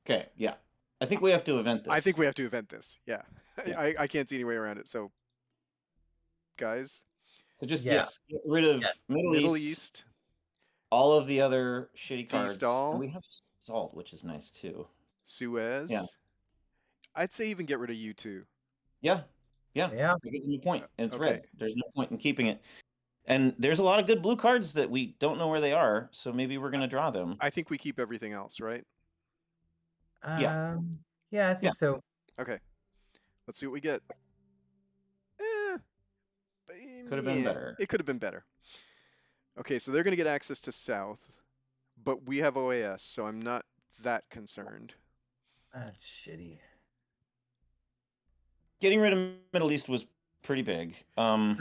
Okay, yeah. I think we have to event this. I think we have to event this. Yeah. Yeah. I can't see any way around it. So guys, So just Yeah. yes, get rid of Yeah. Middle East, all of the other shitty cards. Stall. And we have Salt, which is nice too. Suez. I'd say even get rid of U2. Yeah. Yeah. That gives me a point. And it's Okay. red. There's no point in keeping it. And there's a lot of good blue cards that we don't know where they are, so maybe we're gonna draw them. I think we keep everything else, right? Yeah. Yeah, I think Yeah. so. Okay. Let's see what we get. Could have been better. It could have been better. Okay, so they're going to get access to South, but we have OAS, so I'm not that concerned. That's shitty. Getting rid of Middle East was pretty big. For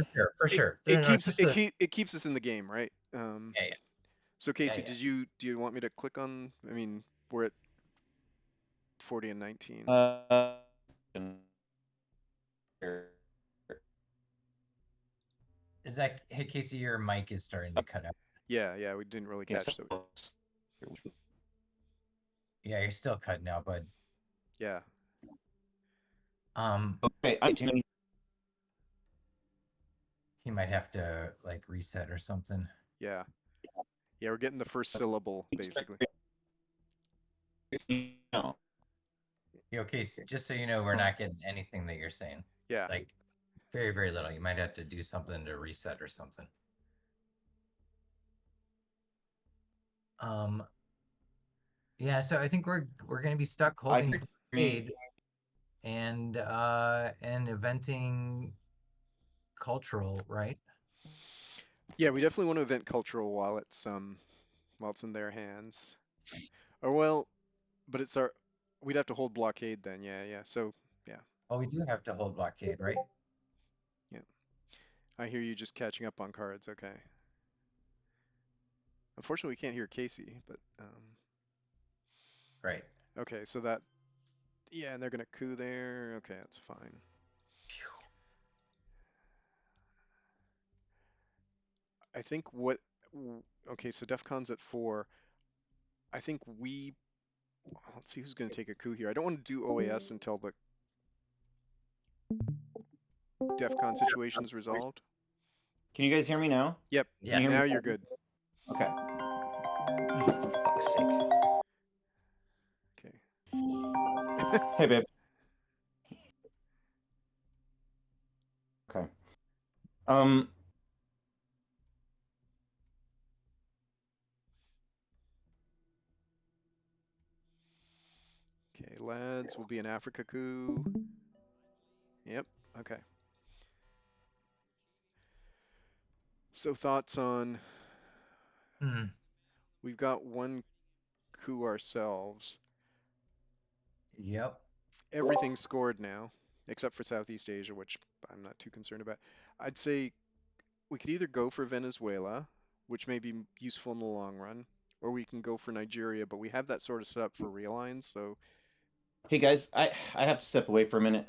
sure. It No, no, keeps just it keeps us in the game, right? Yeah. So Casey, yeah. do you want me to click on? I mean, we're at 40 and 19. Is that, hey Casey, your mic is starting to cut out. Yeah, we didn't really catch that. Yeah, you're still cutting out, bud. Yeah. Okay, He might have to like reset or something. Yeah, we're getting the first syllable basically. No. Okay, just so you know, we're not getting anything that you're saying. Yeah. Like very, very little. You might have to do something to reset or something. Yeah, so I think we're gonna be stuck holding trade and eventing cultural, right? Yeah, we definitely want to event cultural while it's in their hands. Or well, but it's our We'd have to hold blockade then. Yeah. So yeah, Oh, we do have to hold blockade, right? yeah. I hear you just catching up on cards. Okay. Unfortunately, we can't hear Casey, but Right. okay. So that yeah, and they're gonna coup there. Okay, that's fine. I think okay, so DEF CON's at 4. I think let's see who's going to take a coup here. I don't want to do OAS until the DEF CON situation's resolved. Can you guys hear me now? Yep, Can you hear Yes. me? now you're good. Okay. Oh, for fuck's sake. Okay. Hey, babe. Okay. Okay, lads will be an Africa coup. Yep, okay. So thoughts on, Hmm. we've got one coup ourselves. Yep. Everything's scored now, except for Southeast Asia, which I'm not too concerned about. I'd say we could either go for Venezuela, which may be useful in the long run, or we can go for Nigeria, but we have that sort of set up for realigns, so Hey guys, I have to step away for a minute.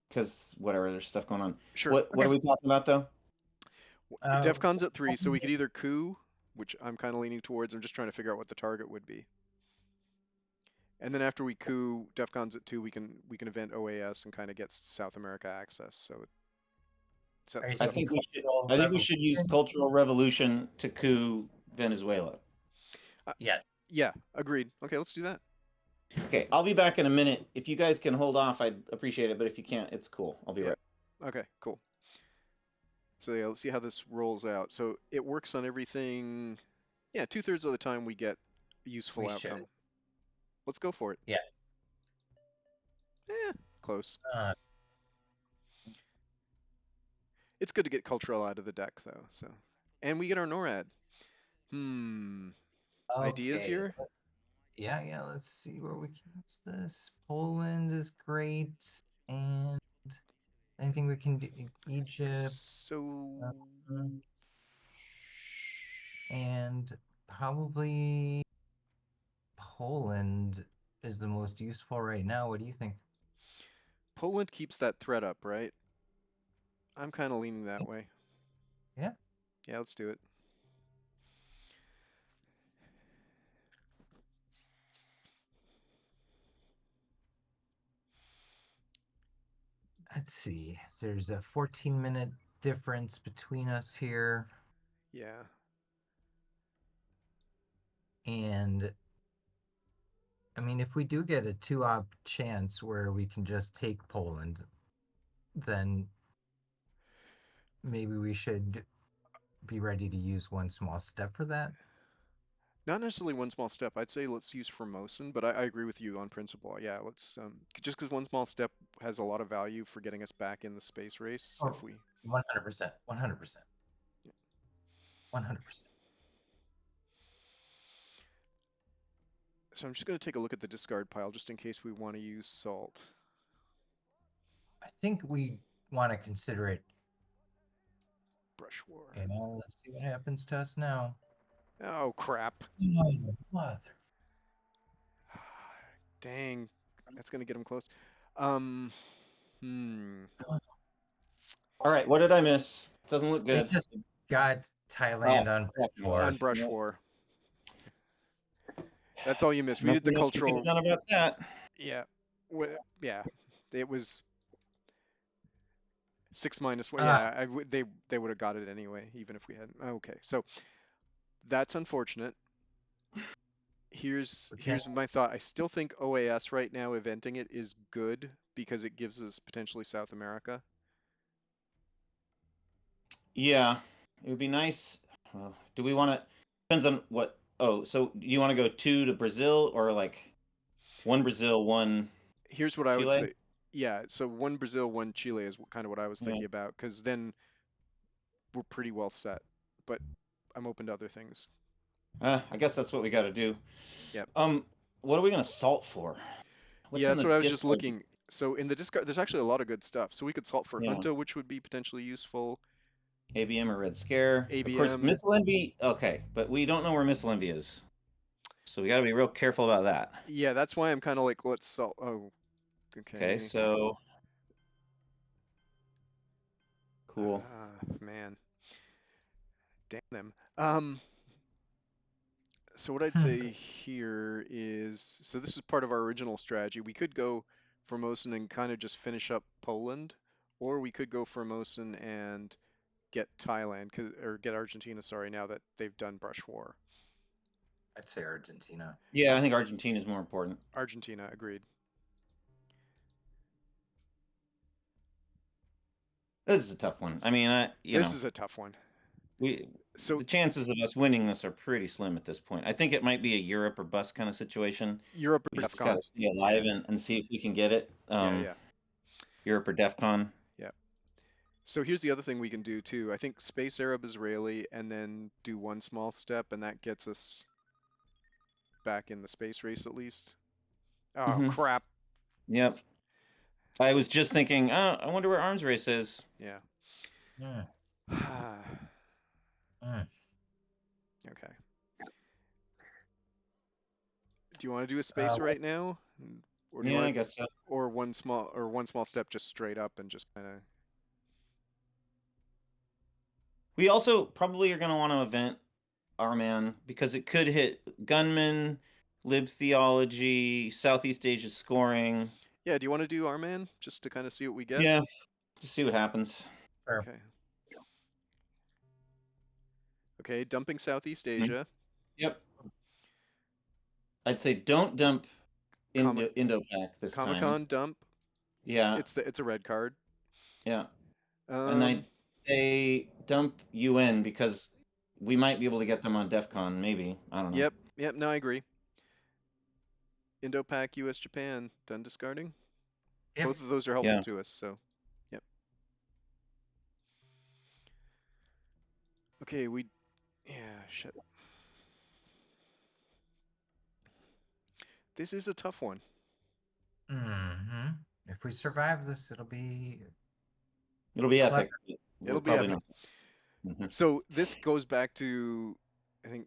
Because whatever, there's stuff going on. sure. What are we talking about though? DEF CON's at 3, so we could either coup, which I'm kind of leaning towards. I'm just trying to figure out what the target would be. And then after we coup, DEF CON's at 2, we can event OAS and kind of get South America access. So it Are you sets I up. saying think we should. cultural I think we should use revolution? cultural revolution to coup Venezuela. Yes. Yeah, agreed. Okay, let's do that. Okay, I'll be back in a minute. If you guys can hold off, I'd appreciate it. But if you can't, it's cool. I'll be Yeah. right. Okay, cool. So yeah, let's see how this rolls out. So it works on everything. Yeah, 2/3 of the time we get a useful We outcome. should. Let's go for it. Yeah. Close. Uh, It's good to get cultural out of the deck though. So, and we get our NORAD. Ideas okay. here? Yeah. Let's see where we can use this. Poland is great, and anything we can do. Egypt, So and probably Poland is the most useful right now. What do you think? Poland keeps that threat up, right? I'm kind of leaning that way. Yeah. Yeah, let's do it. Let's see. There's a 14-minute difference between us here, Yeah. and I mean, if we do get a 2-op chance where we can just take Poland, then maybe we should be ready to use one small step for that. Not necessarily one small step. I'd say let's use Formosan, but I agree with you on principle. Yeah, let's just because one small step has a lot of value for getting us back in the space race. Oh. If we 100%. 100%. 100%. So I'm just going to take a look at the discard pile just in case we want to use salt. I think we want to consider it. Brush war. Let's see what happens to us now. Oh crap. Oh, mother. Dang. That's going to get him close. All right, what did I miss? Doesn't look They good. just got Thailand on Brush war. On brush war. That's all you missed. We did the Nothing else we could've cultural. done about that. Yeah. Yeah. It was 6 minus 1. Ah. Yeah, they would have got it anyway, even if we hadn't. Okay, so that's unfortunate. Here's my thought. I still think OAS right now eventing it is good because it gives us potentially South America. Yeah, it would be nice. Well, do we want to? Depends on what. Oh, so do you want to go 2 to Brazil or like 1 Brazil, 1 Here's what I would Chile? say. Yeah, so 1 Brazil, 1 Chile is kind of what I was thinking about, because then we're pretty well set. But I'm open to other things. I guess that's what we got to do. Yep. What are we gonna salt for? What's Yeah, in that's the what I was just Discord? looking. So in the discard, there's actually a lot of good stuff. So we could salt for Yeah. Junta, which would be potentially useful. ABM or Red Scare. Of course, ABM. Missile Envy. Okay, but we don't know where Missile Envy is, so we got to be real careful about that. Yeah, that's why I'm kind of like, let's salt. Oh, Okay, okay. so cool. Man, damn them. So what I'd say here is, so this is part of our original strategy. We could go Formosan and kind of just finish up Poland, or we could go Formosan and get Thailand, or get Argentina, sorry, now that they've done brush war. I'd say Argentina. Yeah, I think Argentina is more important. Argentina, agreed. This is a tough one. I mean, This is a tough one. So the chances of us winning this are pretty slim at this point. I think it might be a Europe or bust kind of situation. Europe We or just got DEFCON. to stay alive and see if we can get it. Yeah. Europe or DEFCON. Yeah. So here's the other thing we can do too. I think Space Arab Israeli and then do one small step, and that gets us back in the space race at least. Oh, crap. Yep. I was just thinking, I wonder where arms race is. Yeah. Yeah. Okay. Do you want to do a space right now? Or do you Yeah, want I guess so. or one small step just straight up and just kind of. We also probably are going to want to event our man because it could hit gunman, lib theology, Southeast Asia scoring. Yeah, do you want to do our man just to kind of see what we get? Yeah, just see what happens. Sure. Okay. Okay, dumping Southeast Asia. Yep. I'd say don't dump Comic- Indo-Pac this time. Comic-Con dump. Yeah. It's a red card. Yeah. And I'd say dump UN because we might be able to get them on DEF CON, maybe. I don't know. Yep, no, I agree. Indo-Pac, US, Japan, done discarding. Yep. Both of those are helpful to us, so yep. Okay, shit. This is a tough one. Mm-hmm. If we survive this, it'll be epic. It'll be epic. So this goes back to, I think,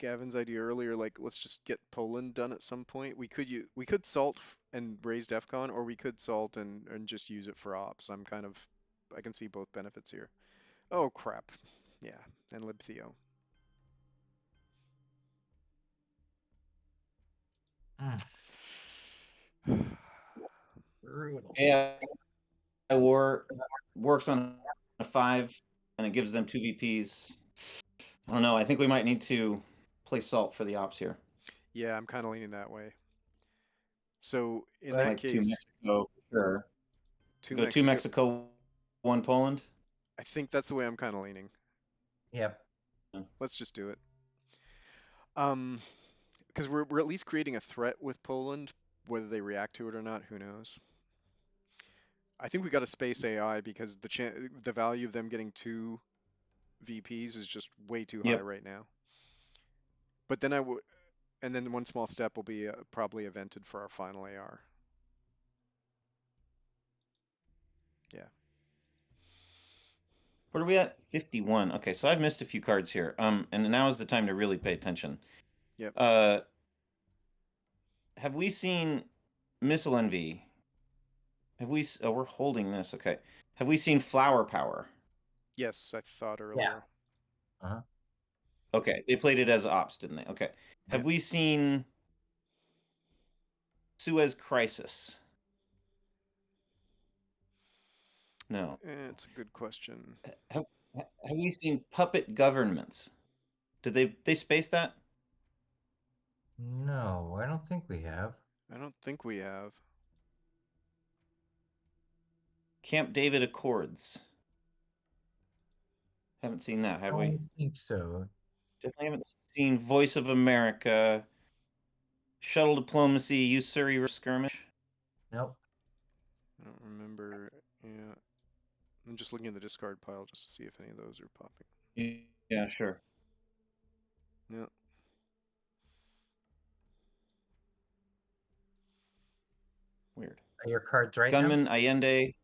Gavin's idea earlier. Like, let's just get Poland done at some point. We could salt and raise DEFCON, or we could salt and just use it for ops. I can see both benefits here. Oh crap, yeah, and libtheo. brutal. Yeah, war works on a 5 and it gives them 2 VPs. I don't know. I think we might need to play salt for the ops here. Yeah, I'm kind of leaning that way. So in like that case, 2 Mexico for sure. 2 Mexico, 1 Poland. I think that's the way I'm kind of leaning. Yep. Let's just do it. Because we're at least creating a threat with Poland. Whether they react to it or not, who knows? I think we got to space AI because the value of them getting 2 VPs is just way too high right now. But then and then one small step will be probably evented for our final AR. Yeah. What are we at? 51. Okay, so I've missed a few cards here. And now is the time to really pay attention. Yep. Have we seen Missile Envy? Have we? Oh, we're holding this. Okay. Have we seen Flower Power? Yes, I thought earlier. Yeah. Okay, they played it as ops, didn't they? Okay. Have we seen Suez Crisis? No. It's a good question. Have we seen Puppet Governments? Did they space that? No, I don't think we have. I don't think we have. Camp David Accords. Haven't seen that, have we? I don't think so. Definitely haven't seen Voice of America. Shuttle Diplomacy, Usuri Skirmish. Nope. I don't remember. Yeah. I'm just looking at the discard pile just to see if any of those are popping. Yeah, sure. Yeah. Weird. Are your cards right now? Gunman, Allende.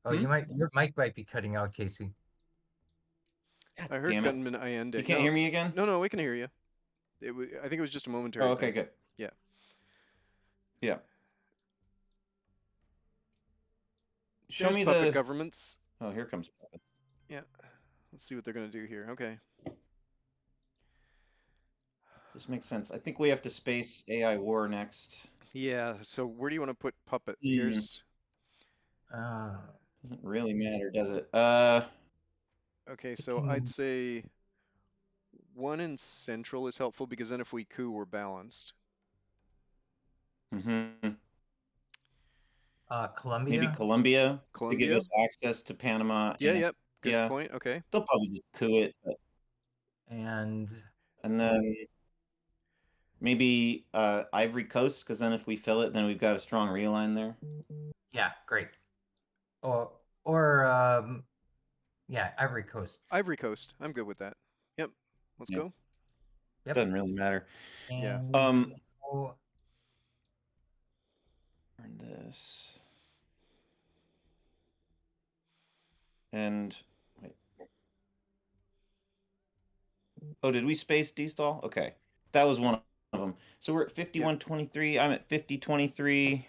Oh, your mic might be cutting out, Casey. God I heard damn it. Gunman Allende. You can't hear me again? No, we can hear you. I think it was just a momentary Oh, okay, thing. good. Yeah. Yeah. Show There's me puppet the governments. Oh, here comes puppet. Yeah. Let's see what they're gonna do here. Okay. This makes sense. I think we have to space AI war next. Yeah. So where do you want to put puppet? Hmm. Here's. Doesn't really matter, does it? Okay, so I'd say one in central is helpful because then if we coup, we're balanced. Colombia. Maybe Colombia to give Colombia? us access to Panama. Yeah, and- yep. Good yeah. point. Okay. They'll probably just coup it, but, And then maybe Ivory Coast, because then if we fill it, then we've got a strong realign there. yeah, great. Or yeah, Ivory Coast. Ivory Coast. I'm good with that. Yep. Let's Yeah. go. Yep. Doesn't really matter. Yeah. And Turn this. And wait. Oh, did we space D-stall? Okay. That was one of them. So we're at 51-23. I'm at 50-23.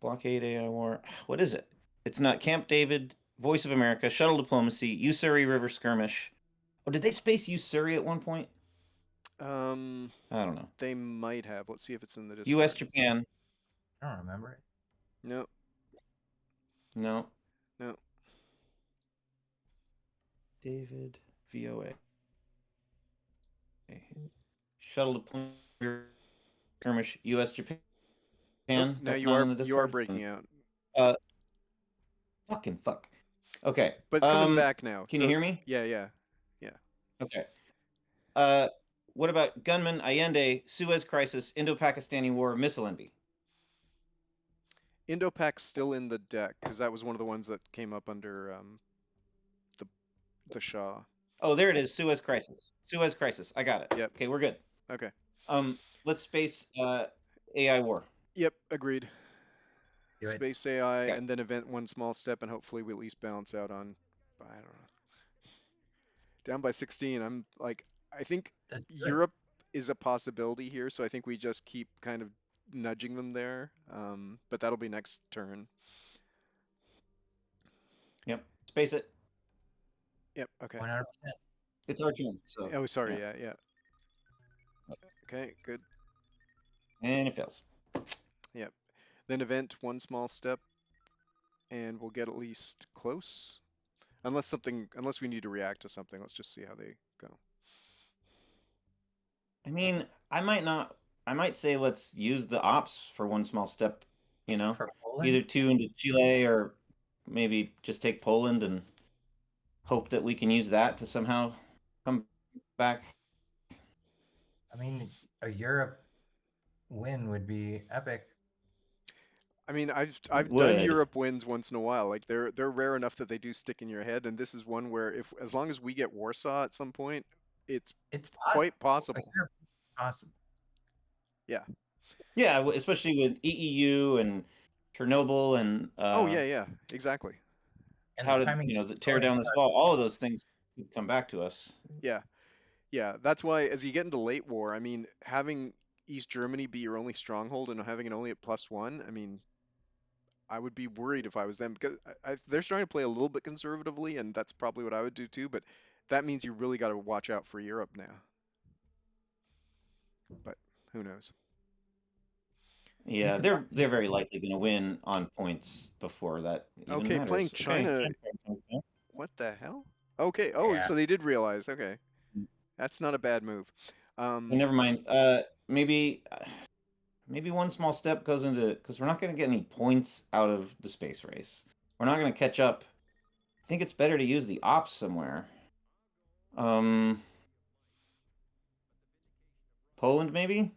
Blockade AI war. What is it? It's not Camp David, Voice of America, Shuttle Diplomacy, Ussuri River Skirmish. Oh, did they space Ussuri at one point? I don't know. They might have. Let's see if it's in the Discord. U.S. Japan. I don't remember it. No. No. No. David VOA. Shuttle Deployment Skirmish U.S. Japan. Now That's you not in the are Discord? breaking out. Fucking fuck. Okay. But it's coming back now. Can you hear me? Yeah. Okay. What about Gunman, Allende, Suez Crisis, Indo-Pakistani War, Missile Envy? Indo-Pac's still in the deck because that was one of the ones that came up under the Shah. Oh, there it is. Suez Crisis. Suez Crisis. I got it. Yep. Okay, we're good. Okay. Let's space AI war. Yep, agreed. Do it. Space AI Okay. and then event one small step and hopefully we at least balance out on, I don't know. Down by 16. I'm like, I think That's good. Europe is a possibility here, so I think we just keep kind of nudging them there. But that'll be next turn. Yep. Space it. Yep, okay. 100%. It's our turn. So. Oh, sorry, yeah. yeah. Okay, good. And it fails. Yep. Then event one small step and we'll get at least close. Unless we need to react to something, let's just see how they go. I mean, I might say let's use the ops for one small step, For Poland? either 2 into Chile or maybe just take Poland and hope that we can use that to somehow come back. I mean, a Europe win would be epic. I mean, I've done would. Europe wins once in a while. Like they're rare enough that they do stick in your head, and this is one where as long as we get Warsaw at some point, it's quite possible. Possible. Yeah, especially with EEU and Chernobyl and Oh yeah, exactly. And how the to timing tear down this wall. All of those things could come back to us. Yeah. That's why as you get into late war, I mean, having East Germany be your only stronghold and having it only at +1, I mean, I would be worried if I was them because they're starting to play a little bit conservatively, and that's probably what I would do too. But that means you really got to watch out for Europe now. But who knows? Yeah, they're very likely going to win on points before that. Even Okay, matters. playing Okay. China. What the hell? Okay. Oh, Yeah. so they did realize. Okay, that's not a bad move. Never mind. Maybe one small step goes into because we're not going to get any points out of the space race. We're not going to catch up. I think it's better to use the ops somewhere. Poland maybe,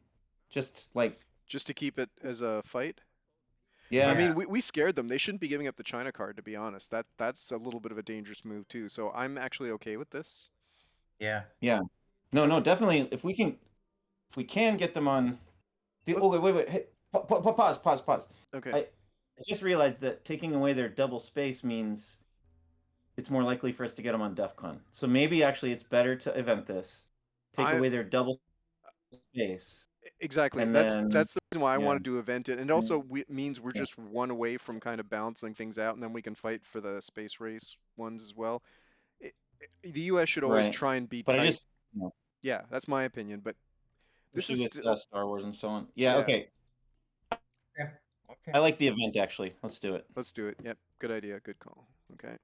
just to keep it as a fight. yeah. I mean, we scared them. They shouldn't be giving up the China card, to be honest. That's a little bit of a dangerous move too. So I'm actually okay with this. Yeah. No, definitely. If we can get them on Oh, wait. Hey, pause. Okay. I just realized that taking away their double space means it's more likely for us to get them on DEF CON. So maybe actually it's better to event this, take I away their double space, exactly. and That's then the reason why I yeah, wanted to event it, and it also means we're just one away from kind of balancing things out, and then we can fight for the space race ones as well. The U.S. should always right. try and be But I tight. just, you know, Yeah, that's my opinion. But this especially is with still, Star Wars and so on. Yeah, yeah. okay. Yeah. Okay. I like the event actually. Let's do it. Let's do it. Yep, good idea. Good call. Okay.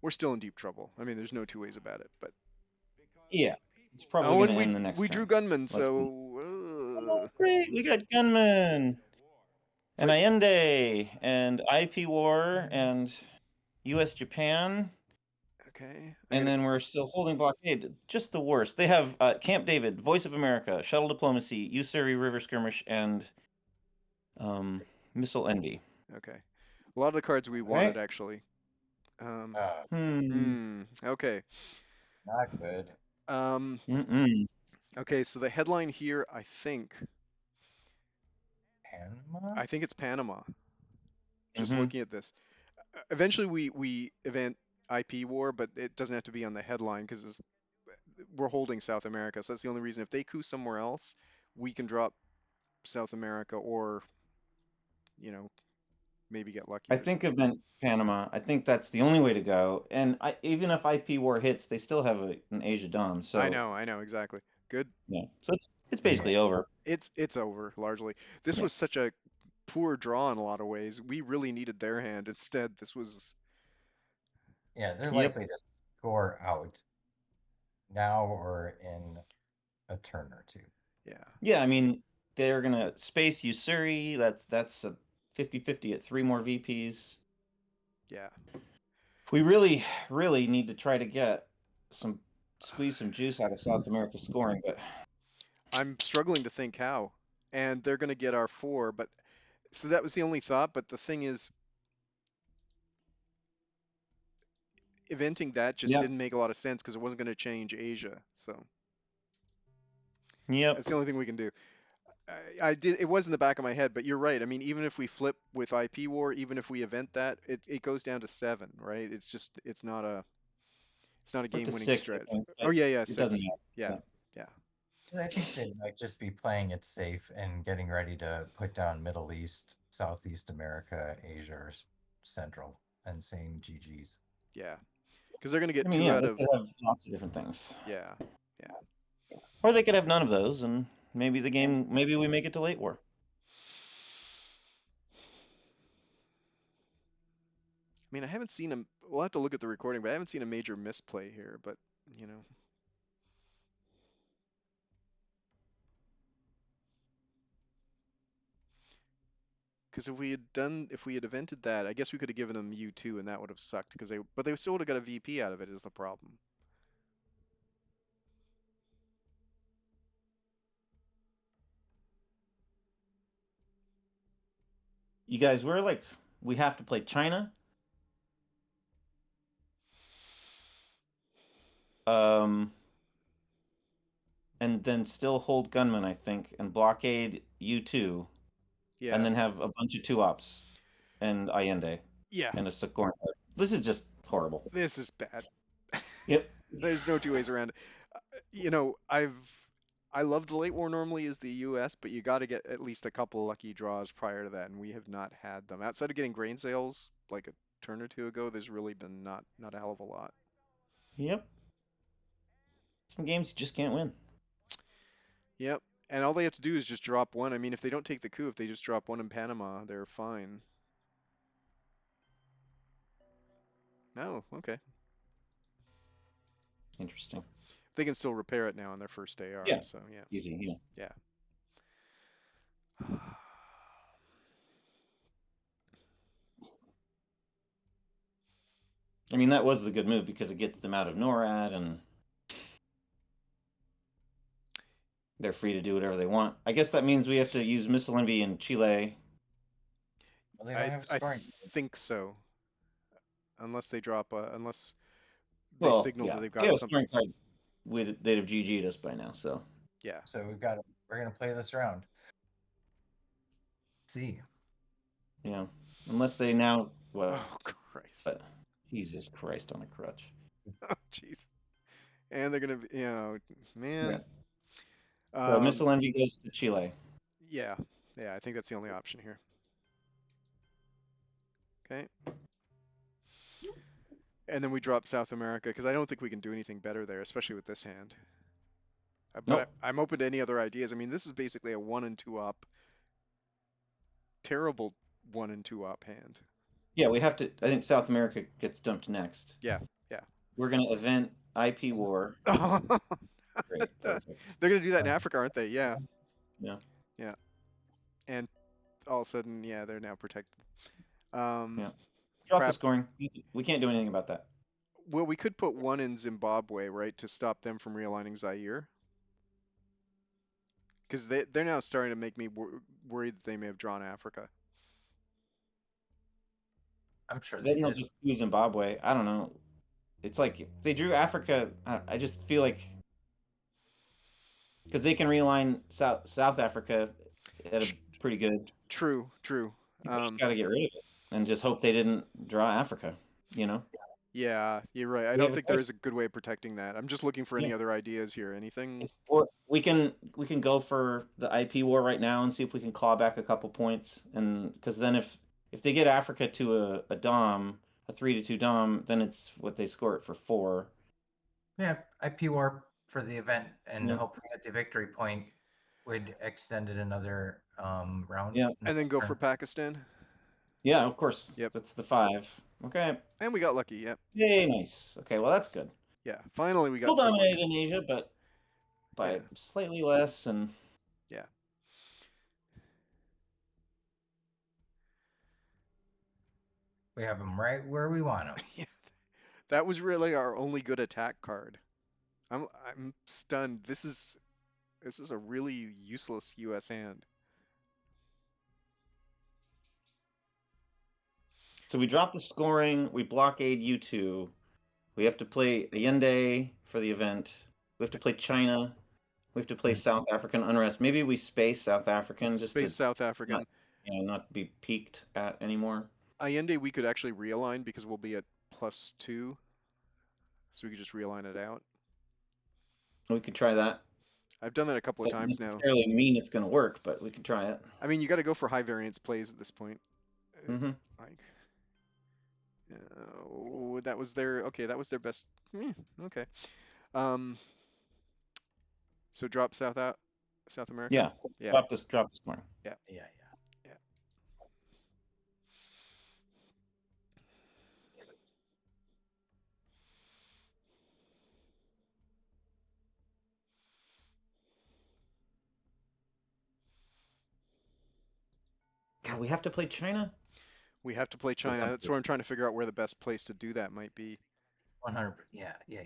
We're still in deep trouble. I mean, there's no two ways about it. But Yeah, it's probably oh, going and to end the next we drew turn. gunmen, Let's be. so Oh, great! We got gunmen and Allende and IP War and U.S. Japan. okay. And then we're still holding blockade. Just the worst. They have Camp David, Voice of America, Shuttle Diplomacy, Usuri River Skirmish, and Missile Envy. Okay. A lot of the cards we wanted actually. Okay. Not good. Mm-mm. Okay. So the headline here, I think Panama? it's Panama. Just Mhm. looking at this. Eventually, we event IP War, but it doesn't have to be on the headline because we're holding South America. So that's the only reason. If they coup somewhere else, we can drop South America, or maybe get lucky. I think event Panama. I think that's the only way to go. And even if IP War hits, they still have an Asia Dom. So I know exactly. Good. yeah. So it's basically over. It's over largely. This was such a poor draw in a lot of ways. We really needed their hand. Instead, this was. Yeah, they're Yep. likely to score out now or in a turn or two. Yeah. Yeah, I mean, they're gonna space Usuri. That's a 50-50 at 3 more VPs. Yeah. We really, really need to try to get squeeze some juice out of South America scoring, but I'm struggling to think how. And they're going to get our 4, but so that was the only thought, but the thing is eventing that just Yep. didn't make a lot of sense because it wasn't going to change Asia. So Yep. that's the only thing we can do. I did. It was in the back of my head, but you're right. I mean, even if we flip with IP War, even if we event that, it goes down to 7, right? It's not a Put to game-winning 6, I strat. think, Oh but yeah, it 6. doesn't matter. Yeah, Yeah. yeah, I think they might just be playing it safe and getting ready to put down Middle East, Southeast America, Asia, or Central, and saying GG's. yeah. Because they're going to get I mean, 2 yeah, out they of. could have lots of different things. Yeah, Or they could have none of those, and maybe we make it to late war. I mean, I haven't seen a. We'll have to look at the recording, but I haven't seen a major misplay here. But you know, because if we had invented that, I guess we could have given them U2, and that would have sucked. But they still would have got a VP out of it. Is the problem? You guys, we have to play China. And then still hold gunmen, I think, and blockade U2, Yeah. and then have a bunch of 2-ops and Allende Yeah. and a Socorro. This is just horrible. This is bad. Yep. There's no two ways around it. I love the late war normally is the U.S., but you got to get at least a couple lucky draws prior to that, and we have not had them. Outside of getting grain sales like a turn or two ago, there's really been not a hell of a lot. Yep. Some games you just can't win. Yep. And all they have to do is just drop one. I mean, if they don't take the coup, if they just drop one in Panama, they're fine. Oh, okay. Interesting. They can still repair it now on their first AR. Yeah. So yeah. Easy. Yeah. I mean, that was the good move because it gets them out of NORAD and they're free to do whatever they want. I guess that means we have to use Missile Envy in Chile. Well, they don't have scoring. I think so. Unless they drop unless they signal that they've got something. Card, they'd have GG'd us by now, so. Yeah. So we've got We're gonna play this round. See. Yeah. Unless they now Oh Christ. Jesus Christ on a crutch. Oh jeez. And they're gonna be, man. So Missile Envy goes to Chile. Yeah. Yeah, I think that's the only option here. Okay. And then we drop South America because I don't think we can do anything better there, especially with this hand. But Nope. I'm open to any other ideas. I mean, this is basically a 1 and 2 op, terrible 1 and 2 op hand. Yeah, we have to. I think South America gets dumped next. Yeah, yeah. We're gonna event IP war. They're Great, perfect. gonna do that in Africa, aren't they? Yeah. Yeah. Yeah. And all of a sudden, yeah, they're now protected. Yeah. Drop Crap. the scoring. We can't do anything about that. Well, we could put 1 in Zimbabwe, right, to stop them from realigning Zaire. Because they're now starting to make me worried that they may have drawn Africa. I'm sure they Then they'll did. just do Zimbabwe. I don't know. It's like if they drew Africa. I just feel like because they can realign South Africa at a pretty good. True, true. You just gotta get rid of it and just hope they didn't draw Africa. You know. Yeah, you're right. I We don't have a think there choice. is a good way of protecting that. I'm just looking for any other ideas here. Anything? Or we can go for the IP war right now and see if we can claw back a couple points. And because then if they get Africa to a dom, a 3-2 dom, then it's what they score it for 4. Yeah, IP war for the event, and Yeah. hopefully at the victory point would extend it another round. Yeah. And then go for Pakistan. Yeah, of course. Yep. That's the 5. Okay. And we got lucky. Yep. Yay, nice. Okay, well that's good. Yeah. Finally, we got Still some luck. dominated in Asia, but by Yeah. slightly less. And Yeah. We have them right where we want them. Yeah. That was really our only good attack card. I'm stunned. This is a really useless US hand. so we drop the scoring. We blockade U2. We have to play Allende for the event. We have to play China. We have to play South African unrest. Maybe we space South African just Space to South African. not be peaked at anymore. Allende we could actually realign because we'll be at +2. So we could just realign it out. We could try that. I've done that a couple of Doesn't times now. necessarily mean it's going to work, but we could try it. I mean, you got to go for high variance plays at this point. Mm-hmm. Like, that was their That was their best. Okay. So drop South America. Yeah. Yeah. Drop this scoring. Yeah. Yeah. God, we have to play China. We have to play China. That's where I'm trying to figure out where the best place to do that might be. 100. Yeah. We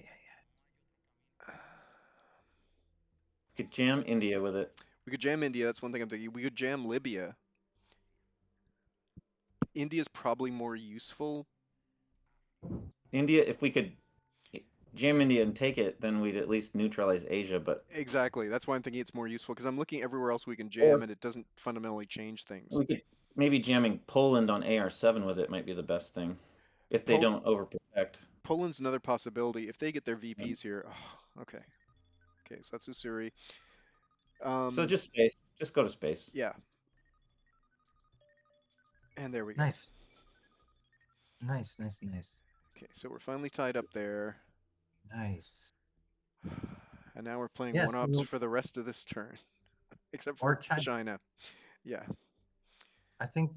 could jam India with it. We could jam India. That's one thing I'm thinking. We could jam Libya. India's probably more useful. India, if we could jam India and take it, then we'd at least neutralize Asia. But Exactly. That's why I'm thinking it's more useful because I'm looking everywhere else we can jam and it doesn't fundamentally change things. we could maybe jamming Poland on AR7 with it might be the best thing if they don't overprotect. Poland's another possibility if they get their VPs here. Oh, okay. Okay, so that's Usuri. So just space. Just go to space. Yeah. And there we go. Nice. Okay, so we're finally tied up there. Nice. And now we're playing Yes, one-ups we'll- for the rest of this turn. Except Or for China. China. Yeah. I think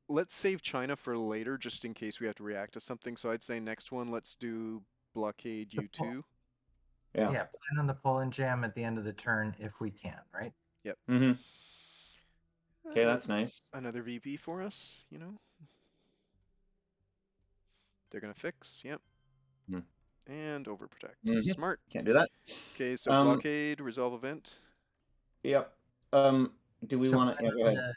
Let's save China for later just in case we have to react to something. So I'd say next one, let's do blockade U2. Yeah. Plan on the Poland jam at the end of the turn if we can, right? Mm-hmm. Okay, that's nice. Another VP for us, you know. They're gonna fix, yep. Hmm. And overprotect. Mhm. Smart. Can't do that. Okay, so blockade, resolve event. Yep. Do we So want plan to? on the Do you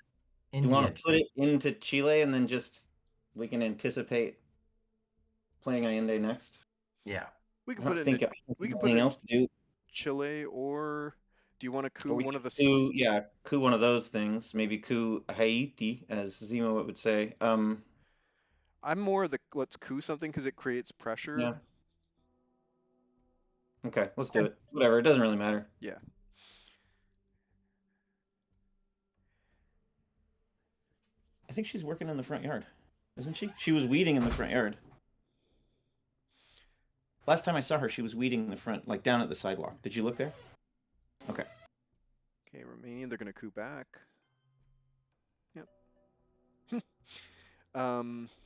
India want to put it into Chile and then just we can anticipate playing Allende next? Yeah. We can I put don't it think into we can can put anything it- else to do. Chile or Do you want to coup Or we one could of the? coup, yeah, coup one of those things. Maybe coup Haiti, as Zemo would say. I'm more the let's coup something because it creates pressure. Yeah. Okay, let's do it. Whatever, it doesn't really matter. Yeah. I think she's working in the front yard, isn't she? She was weeding in the front yard. Last time I saw her, she was weeding in the front, like down at the sidewalk. Did you look there? Okay. Okay, Romanian, they're gonna coup back. Yep.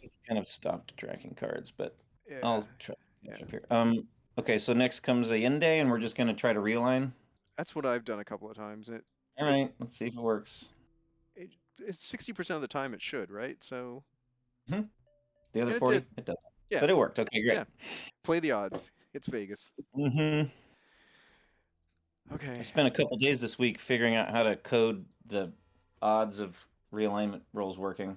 It's kind of stopped tracking cards, but Yeah. I'll try to catch Yeah. up here. Okay, so next comes Allende, and we're just gonna try to realign. That's what I've done a couple of times. All right, let's see if it works. It's 60% of the time it should, right? So The other And it 40, did. it doesn't. Yeah. But it worked. Okay, great. Yeah. Play the odds. It's Vegas. I Okay. spent a couple days this week figuring out how to code the odds of realignment rolls working.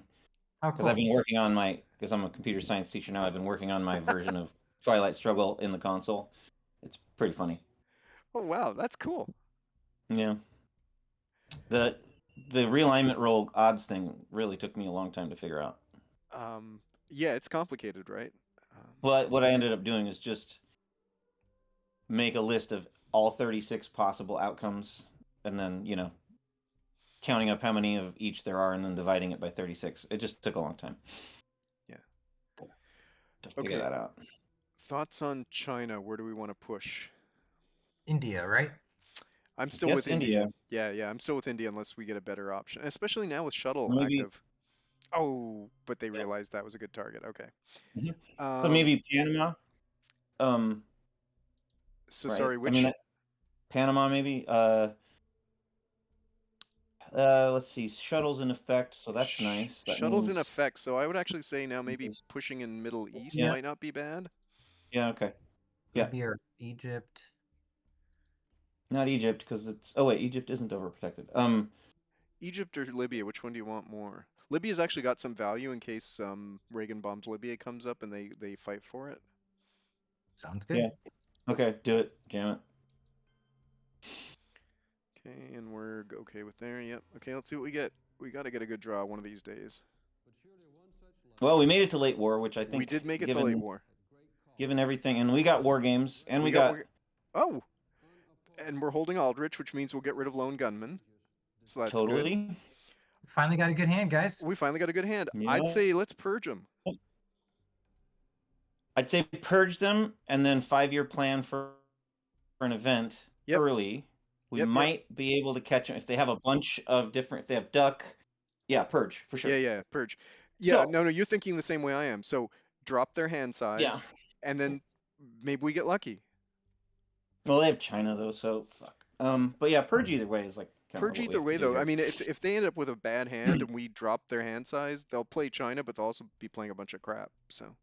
How Because cool. I've been working on because I'm a computer science teacher now, I've been working on my version of Twilight Struggle in the console. It's pretty funny. Oh wow, that's cool. Yeah. The realignment roll odds thing really took me a long time to figure out. Yeah, it's complicated, right? But what I ended up doing is just make a list of all 36 possible outcomes and then, counting up how many of each there are and then dividing it by 36. It just took a long time. Yeah. To figure that out. Thoughts on China? Where do we want to push? India, right? I'm still Yes, with India. Yeah, I'm still with India unless we get a better option, especially now with shuttle Maybe- active. Oh, but they realized that was a good target. Okay. Mhm. So maybe Panama. So right? sorry, which? Panama maybe. Let's see. Shuttle's in effect, so that's nice. That Shuttle's in means- effect, so I would actually say now maybe pushing in Middle East Yeah. might not be bad. Yeah. Okay. Yeah. Libya or Egypt. Not Egypt because it's. Oh wait, Egypt isn't overprotected. Egypt or Libya, which one do you want more? Libya's actually got some value in case Reagan bombs Libya comes up and they fight for it. Sounds good. Yeah. Okay, do it. Jam it. Okay, and we're okay with there. Yep. Okay, let's see what we get. We got to get a good draw one of these days. Well, we made it to late war, which I think We did make it to given, late war. Given everything, and we got war games, and we got Oh, and we're holding Aldrich, which means we'll get rid of Lone Gunman. So that's good. totally. Finally got a good hand, guys. We finally got a good hand. Yeah. I'd say let's purge them. I'd say purge them, and then 5-year plan for an event Yep. early. We Yep. might be able to catch them if they have a bunch of different. If they have duck, yeah, purge for sure. Yeah, purge. Yeah, So- no, you're thinking the same way I am. So drop their hand size, and then maybe we get lucky. Well, they have China though, so fuck. But yeah, purge either way is like kinda Purge what we either have to way, do though. here. I mean, if they end up with a bad hand and we drop their hand size, they'll play China, but they'll also be playing a bunch of crap. So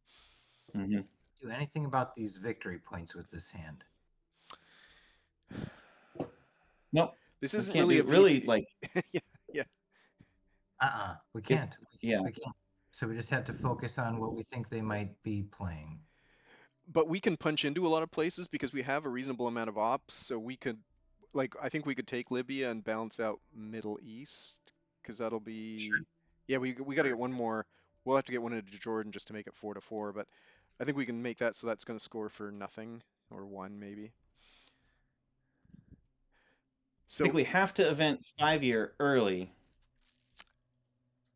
Mhm. Do anything about these victory points with this hand? Nope. this We isn't can't really do a it really like We can't. yeah. We can't. So we just have to focus on what we think they might be playing. But we can punch into a lot of places because we have a reasonable amount of ops. So we could, I think we could take Libya and balance out Middle East because that'll be, yeah, we got to get one more. We'll have to get one into Jordan just to make it 4-4. But I think we can make that so that's going to score for nothing or 1 maybe. I So think we have to event 5-year early.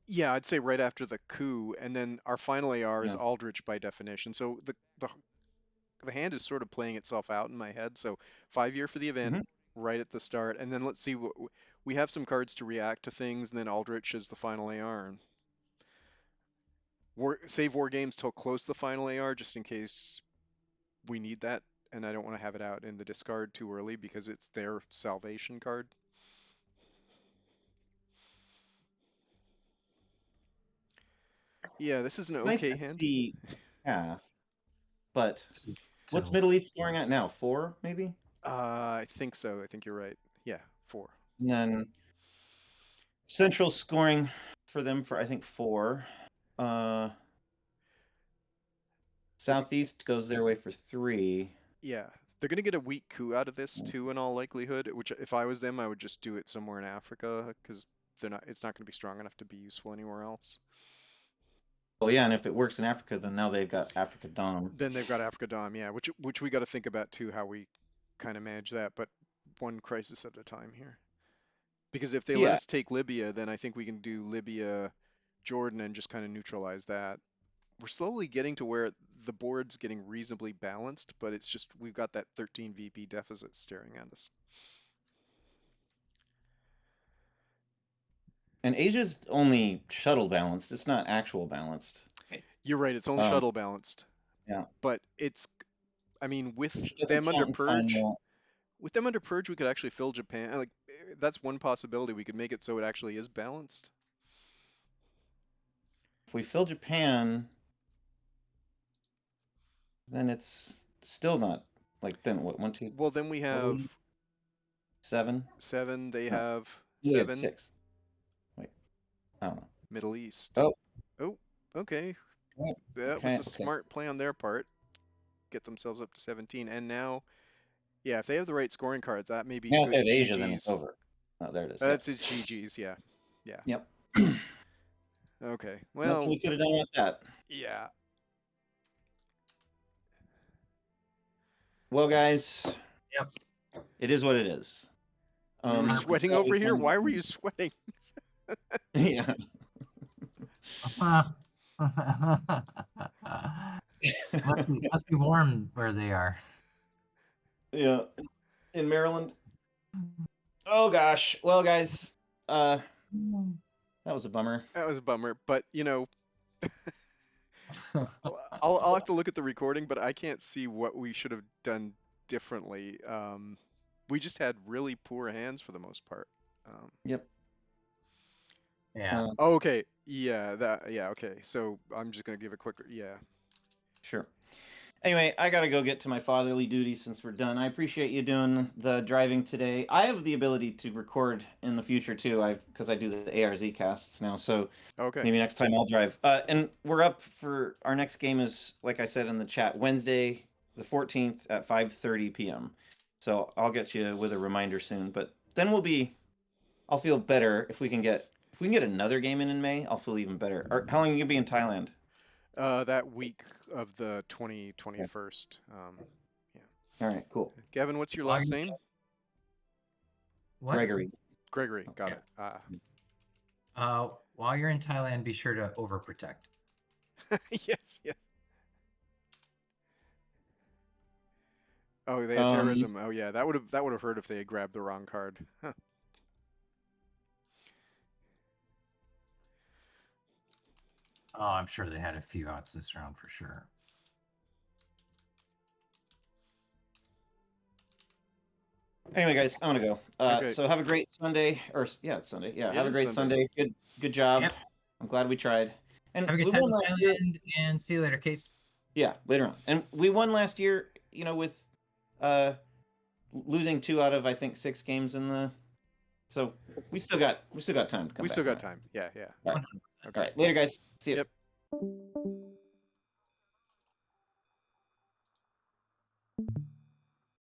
yeah, I'd say right after the coup, and then our final AR is Yeah. Aldrich by definition. So the hand is sort of playing itself out in my head. So 5-year for the event right at the start, and then let's see what we have some cards to react to things, and then Aldrich is the final AR. Save war games till close to the final AR just in case we need that, and I don't want to have it out in the discard too early because it's their salvation card. Yeah, this is an It's nice okay to hand. see half, but what's So- Middle East scoring at now? 4 maybe, I think so. I think you're right. Yeah, 4. and then Central scoring for them for I think 4. Southeast goes their way for 3. Yeah, They're gonna get a weak coup out of this too, in all likelihood. Which, if I was them, I would just do it somewhere in Africa because they're not. It's not gonna be strong enough to be useful anywhere else. Well, yeah, and if it works in Africa, then now they've got Africa Dom. Then they've got Africa Dom, yeah, which we got to think about too, how we kind of manage that, but one crisis at a time here. Because if they let Yeah, us take Libya, then I think we can do Libya, Jordan, and just kind of neutralize that. We're slowly getting to where the board's getting reasonably balanced, but it's just we've got that 13 VP deficit staring at us. and Asia's only shuttle balanced. It's not actual balanced. You're right, it's only Um, shuttle balanced, yeah, but it's, I mean, with which doesn't them under count in purge, final. with them under purge, we could actually fill Japan. Like that's one possibility. We could make it so it actually is balanced. If we fill Japan, then it's still not like then what 1, 2, Well, then we what are have we? 7. 7. They No, have we had 7. 6. Wait, I don't know. Middle East. Oh, Oh, okay. oh, That okay, was a smart play on their part. Get themselves up to 17. And now, yeah, if they have the right scoring cards, that may be now if they good have Asia, then it's GGs. over. Oh, there it is. That's his GGs, yeah. Yeah. Yep. Okay. Nothing Well, we could have done with that. yeah. Well, guys, Yep. it is what it is. We were We sweating thought over we here. can- Why were you sweating? Yeah. must be warm where they are. Yeah. In Maryland. Oh gosh. Well, guys, that was a bummer. That was a bummer, but I'll have to look at the recording, but I can't see what we should have done differently. We just had really poor hands for the most part. Yep. Yeah. Oh, okay. Yeah, okay. So I'm just gonna give a quick, yeah. Sure. Anyway, I gotta go get to my fatherly duty since we're done. I appreciate you doing the driving today. I have the ability to record in the future too. Because I do the ARZ casts now, so Okay. maybe next time I'll drive. And we're up for our next game is, like I said in the chat, Wednesday the 14th at 5:30 p.m. So I'll get you with a reminder soon. But then I'll feel better if we can get another game in May. I'll feel even better. How long are you gonna be in Thailand? That week of the 21st. All right, cool. Gavin, what's your Are last you- name? What? Gregory. Gregory. Got Yeah. it. While you're in Thailand, be sure to overprotect. Yes, yes. Oh, they had terrorism. Oh yeah, that would have hurt if they had grabbed the wrong card. Huh. Oh, I'm sure they had a few outs this round for sure. Anyway, guys, I'm gonna go. Okay. So have a great Sunday, it's Sunday. Yeah, It have a is great Sunday. Sunday. Good job. Yep. I'm glad we tried. And Have a we good time won in last year. Thailand, and see you later, Case. Yeah, later on. And we won last year. With losing 2 out of I think 6 games in the. So we still got time to come. We back still from got that. time. Yeah, yeah. All right. Okay. All right, later, guys. See you. Yep.